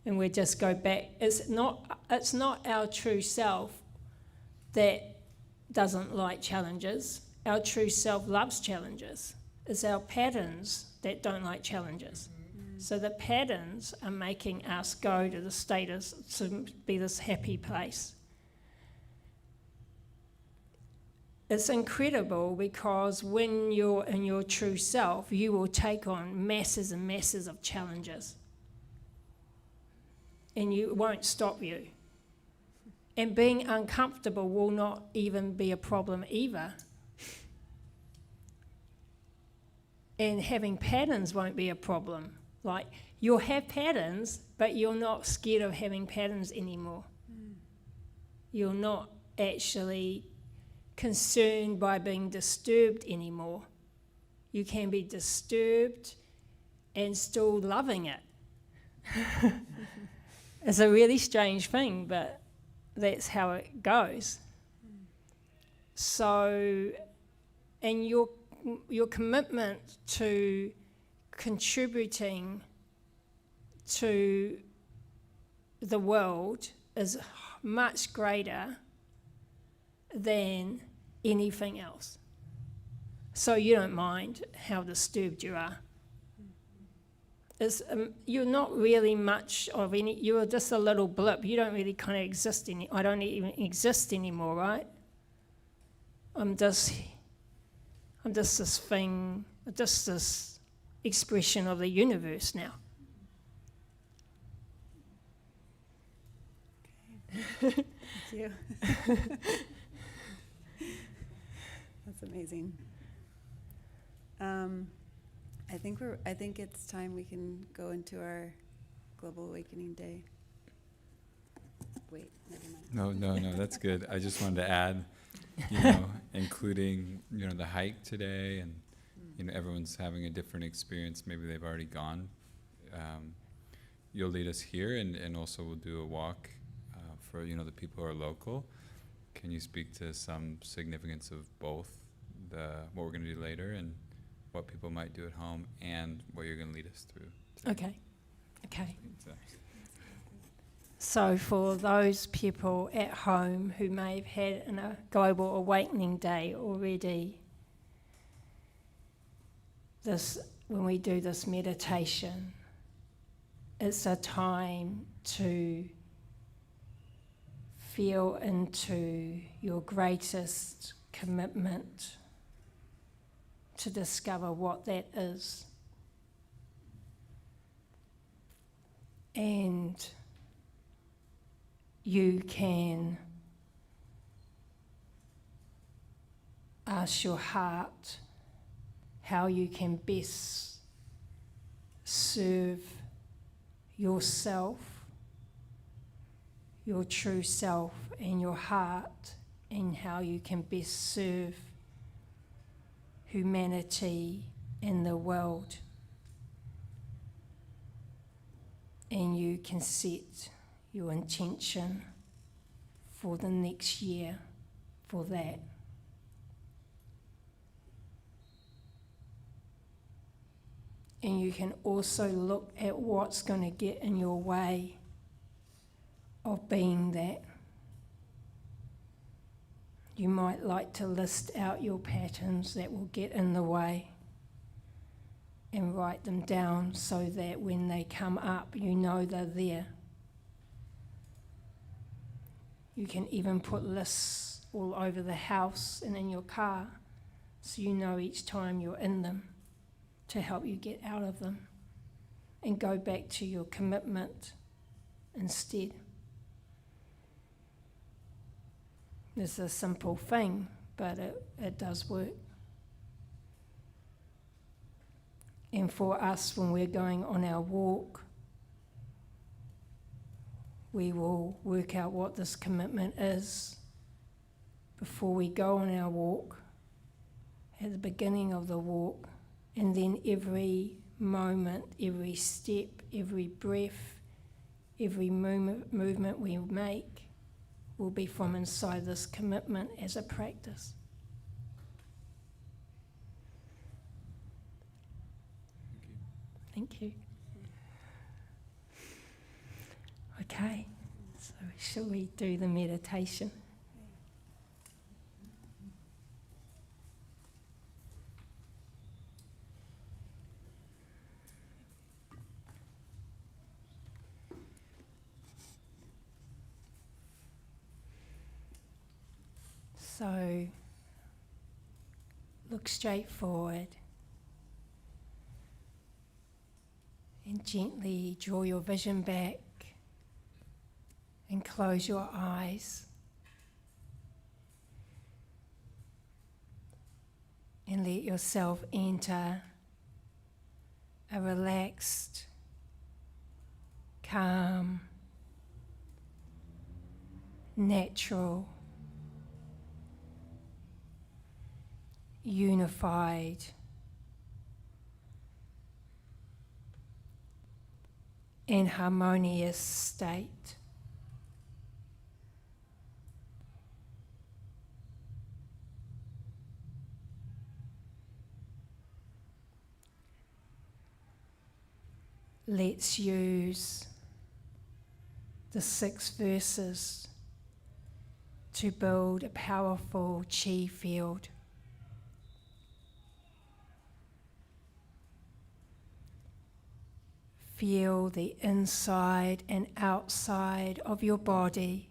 And we just go back. It's not our true self that doesn't like challenges. Our true self loves challenges. It's our patterns that don't like challenges. So the patterns are making us go to the status to be this happy place. It's incredible because when you're in your true self, you will take on masses and masses of challenges. And it won't stop you. And being uncomfortable will not even be a problem either. And having patterns won't be a problem. Like, you'll have patterns, but you're not scared of having patterns anymore. You're not actually concerned by being disturbed anymore. You can be disturbed and still loving it. It's a really strange thing, but that's how it goes. So, and your commitment to contributing to the world is much greater than anything else. So you don't mind how disturbed you are. You're not really much of any, you're just a little blip. You don't really kind of exist I don't even exist anymore, right? I'm just this thing, just this expression of the universe now. Thank you. That's amazing. I think it's time we can go into our Global Awakening Day. Wait, never mind. No, that's good. I just wanted to add, including, the hike today, and, everyone's having a different experience. Maybe they've already gone. You'll lead us here, and also we'll do a walk for, the people who are local. Can you speak to some significance of both, what we're going to do later and what people might do at home and what you're going to lead us through today? Okay. So for those people at home who may have had a Global Awakening Day already, when we do this meditation, it's a time to feel into your greatest commitment to discover what that is. And you can ask your heart how you can best serve yourself, your true self, and your heart, and how you can best serve humanity and the world. And you can set your intention for the next year for that. And you can also look at what's going to get in your way of being that. You might like to list out your patterns that will get in the way and write them down so that when they come up, you know they're there. You can even put lists all over the house and in your car so you know each time you're in them to help you get out of them and go back to your commitment instead. It's a simple thing, but it does work. And for us, when we're going on our walk, we will work out what this commitment is before we go on our walk, at the beginning of the walk, and then every moment, every step, every breath, every movement we make will be from inside this commitment as a practice. Thank you. Okay, so shall we do the meditation? So, look straight forward and gently draw your vision back and close your eyes. And let yourself enter a relaxed, calm, natural, unified, and harmonious state. Let's use the 6 verses to build a powerful chi field. Feel the inside and outside of your body.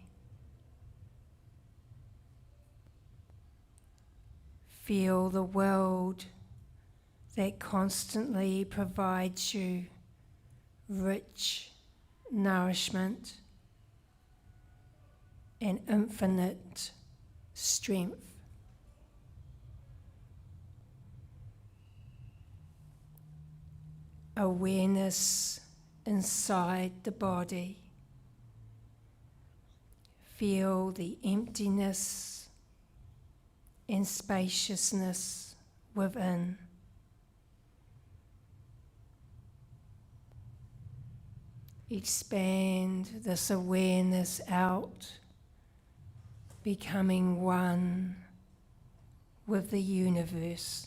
Feel the world that constantly provides you rich nourishment and infinite strength. Awareness inside the body. Feel the emptiness and spaciousness within. Expand this awareness out, becoming one with the universe.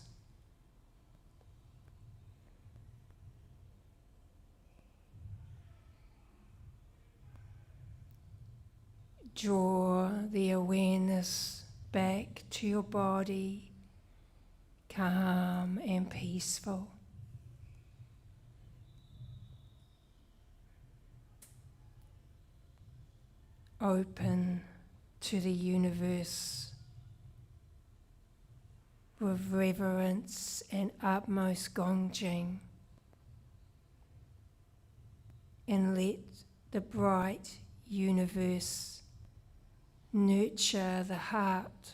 Draw the awareness back to your body, calm and peaceful. Open to the universe with reverence and utmost gongjing, and let the bright universe nurture the heart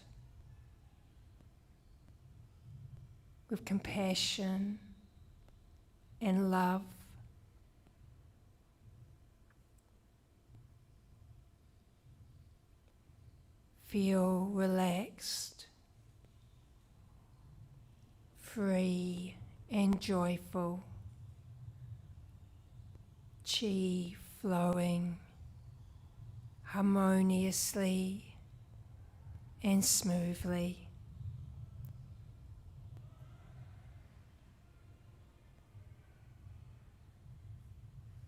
with compassion and love. Feel relaxed, free and joyful, chi flowing harmoniously and smoothly.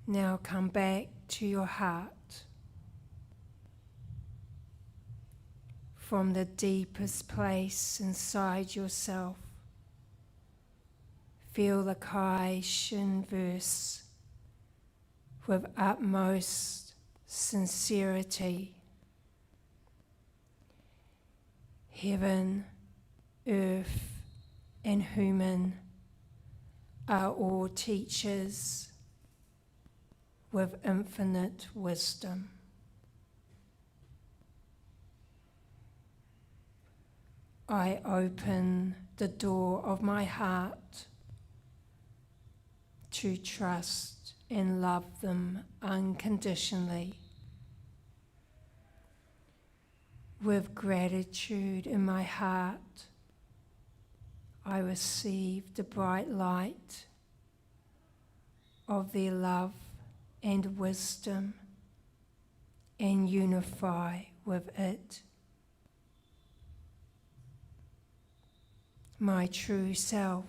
Now come back to your heart. From the deepest place inside yourself, feel the Kai Shin verse with utmost sincerity. Heaven, earth, and human are all teachers with infinite wisdom. I open the door of my heart to trust and love them unconditionally. With gratitude in my heart, I receive the bright light of their love and wisdom and unify with it. My true self,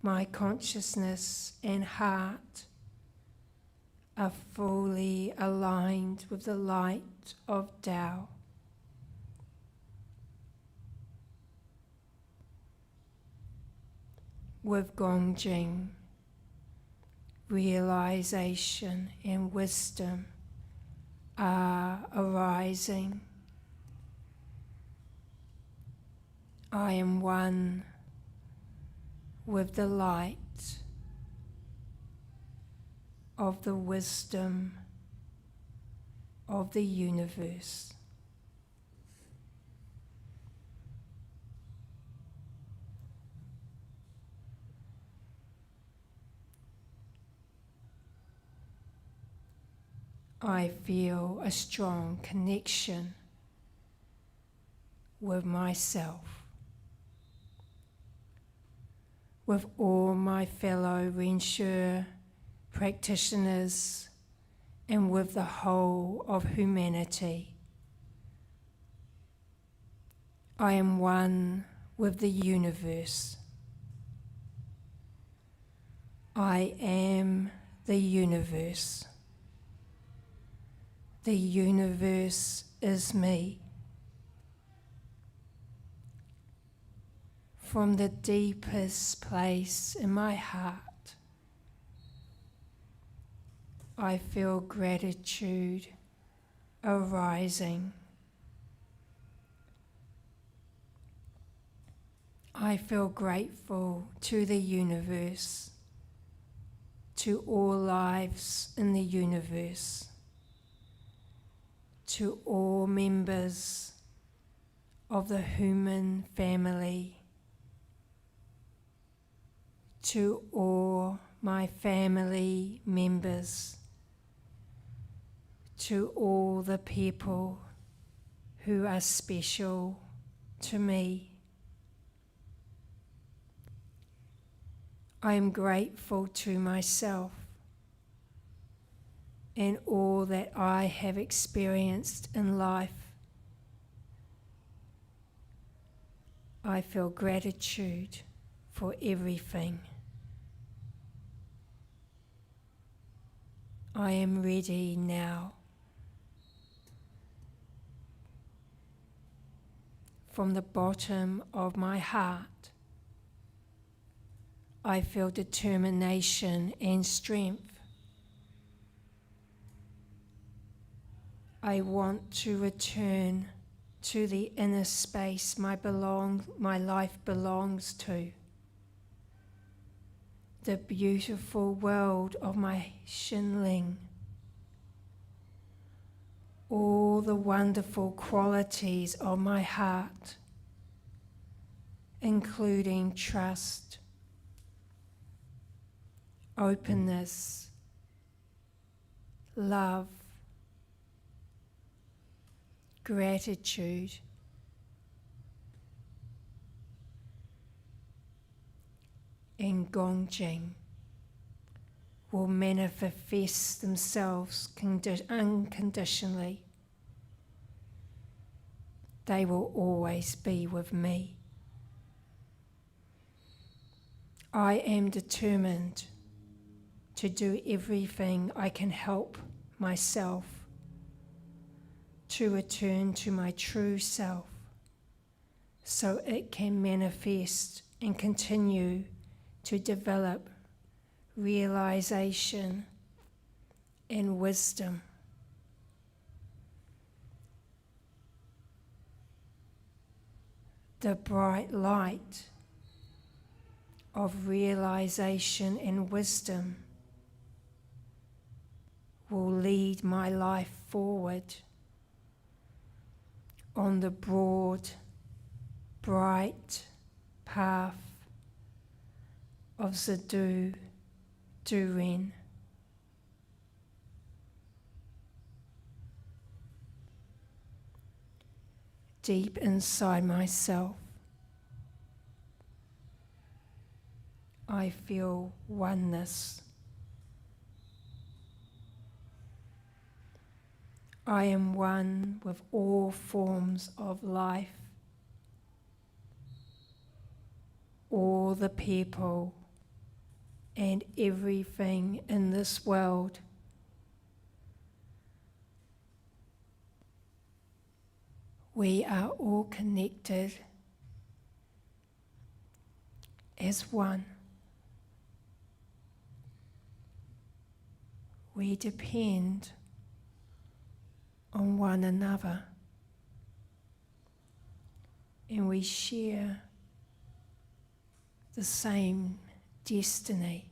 my consciousness and heart are fully aligned with the light of Tao. With Gongjing, realization and wisdom are arising. I am one with the light of the wisdom of the universe. I feel a strong connection with myself, with all my fellow Rinshur practitioners, and with the whole of humanity. I am one with the universe. I am the universe. The universe is me. From the deepest place in my heart, I feel gratitude arising. I feel grateful to the universe, to all lives in the universe, to all members of the human family, to all my family members, to all the people who are special to me. I am grateful to myself and all that I have experienced in life. I feel gratitude for everything. I am ready now. From the bottom of my heart, I feel determination and strength. I want to return to the inner space my life belongs to, the beautiful world of my Shinling, all the wonderful qualities of my heart, including trust, openness, love, gratitude, and Gongjing will manifest themselves unconditionally. They will always be with me. I am determined to do everything I can help myself to return to my true self so it can manifest and continue to develop realization and wisdom. The bright light of realization and wisdom will lead my life forward on the broad, bright path of Zadu Durin. Deep inside myself, I feel oneness I am one with all forms of life, all the people and everything in this world. We are all connected as one. We depend on one another, and we share the same destiny.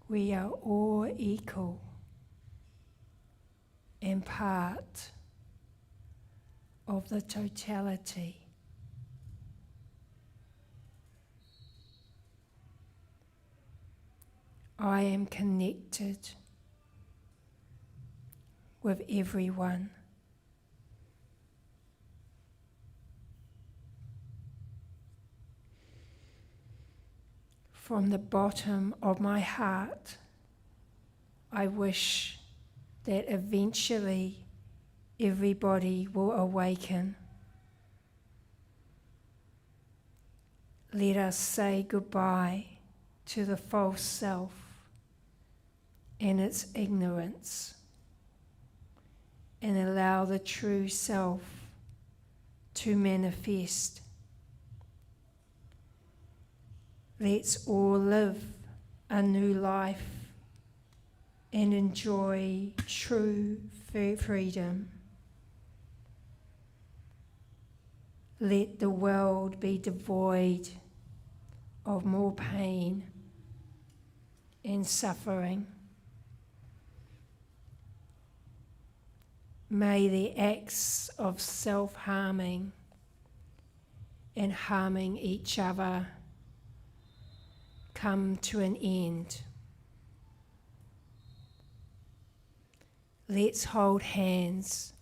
We are all equal and part of the totality. I am connected with everyone. From the bottom of my heart, I wish that eventually everybody will awaken. Let us say goodbye to the false self and its ignorance, and allow the true self to manifest. Let's all live a new life and enjoy true freedom. Let the world be devoid of more pain and suffering. May the acts of self-harming and harming each other come to an end. Let's hold hands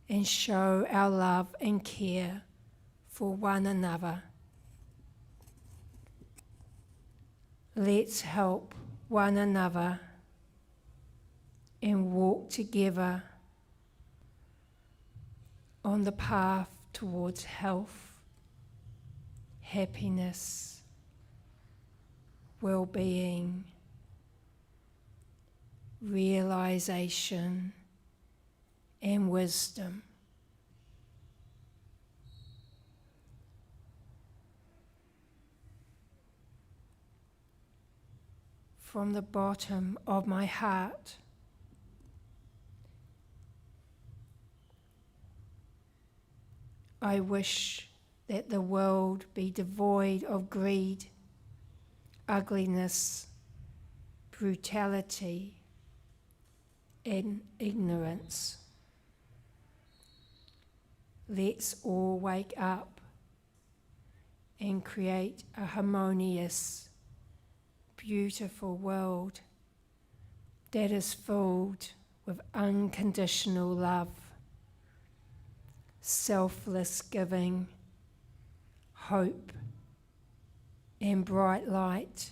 and show our love and care for one another. Let's help one another and walk together on the path towards health, happiness, well-being, realization, and wisdom. From the bottom of my heart, I wish that the world be devoid of greed, ugliness, brutality, and ignorance. Let's all wake up and create a harmonious, beautiful world that is filled with unconditional love, selfless giving, hope, and bright light.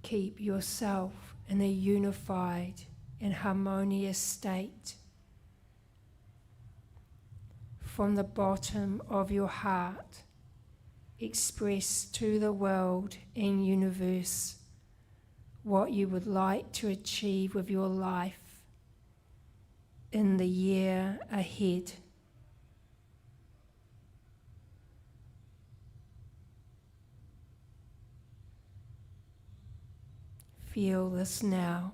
Keep yourself in a unified and harmonious state. From the bottom of your heart, express to the world and universe what you would like to achieve with your life in the year ahead. Feel this now.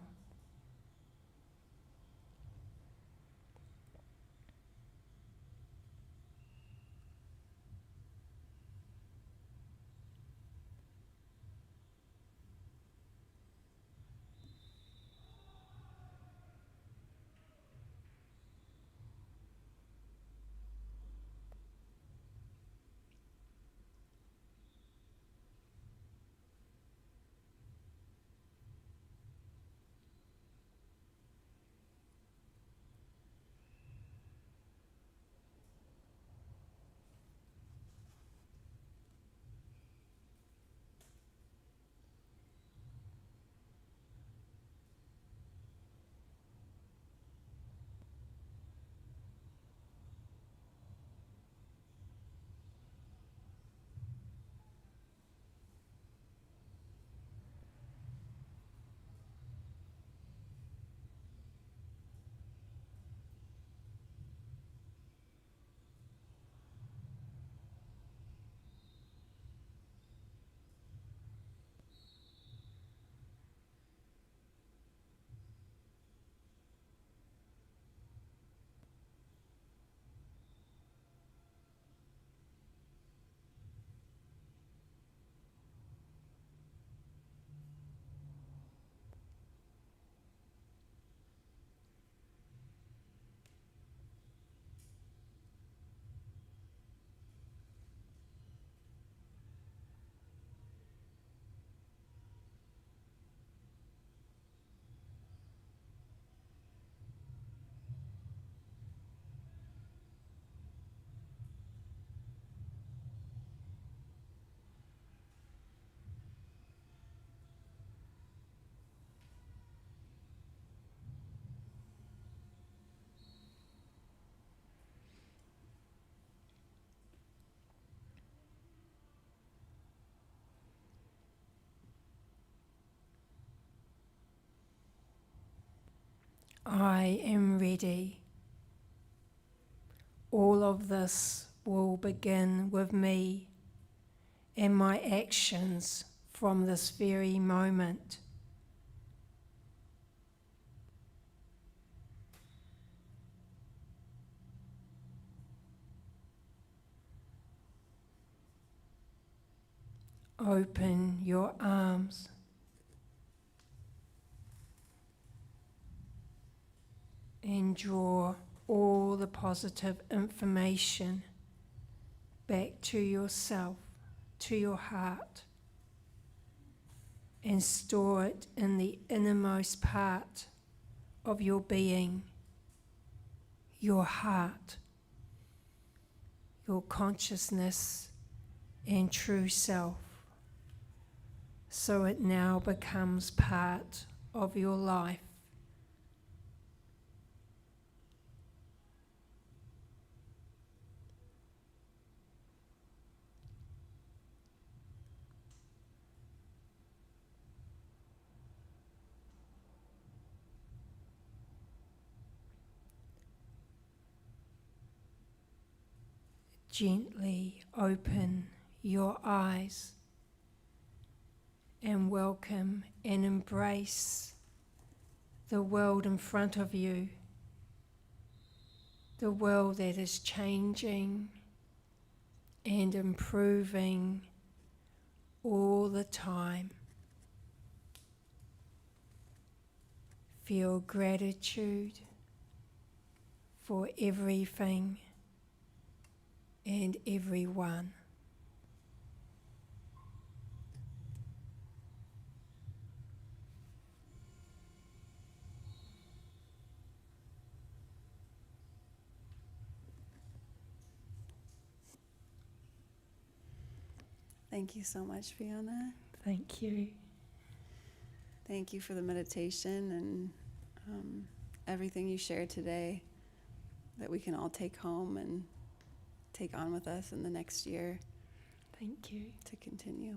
I am ready. All of this will begin with me and my actions from this very moment. Open your arms. And draw all the positive information back to yourself, to your heart, and store it in the innermost part of your being, your heart, your consciousness and true self, so it now becomes part of your life. Gently open your eyes and welcome and embrace the world in front of you, the world that is changing and improving all the time. Feel gratitude for everything and everyone. Thank you so much, Fiona. Thank you. Thank you for the meditation and everything you shared today that we can all take home and take on with us in the next year Thank you. to continue.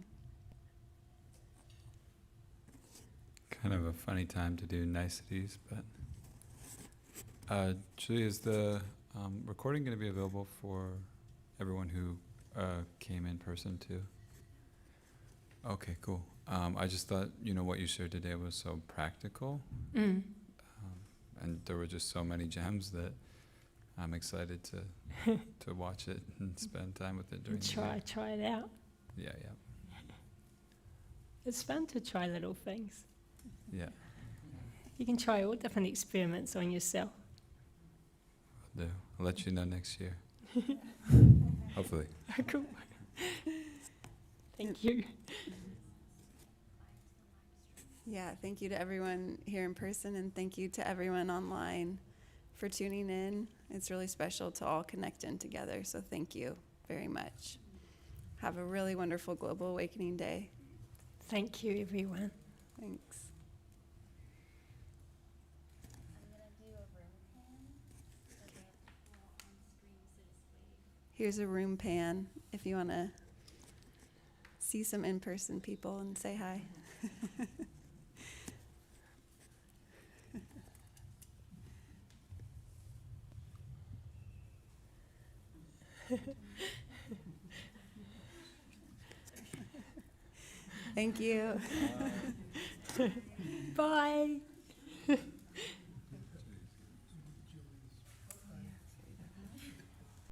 Kind of a funny time to do niceties, but Julie, is the recording going to be available for everyone who came in person too? Okay, cool. I just thought, what you shared today was so practical, and there were just so many gems that I'm excited to watch it and spend time with it during the year. Try it out. Yeah. It's fun to try little things. Yeah. You can try all different experiments on yourself. I'll do. I'll let you know next year. Hopefully. Cool. Thank you. Yeah, thank you to everyone here in person, and thank you to everyone online for tuning in. It's really special to all connect in together, so thank you very much. Have a really wonderful Global Awakening Day. Thank you, everyone. Thanks. Here's a room pan if you want to see some in-person people and say hi. Thank you. Bye.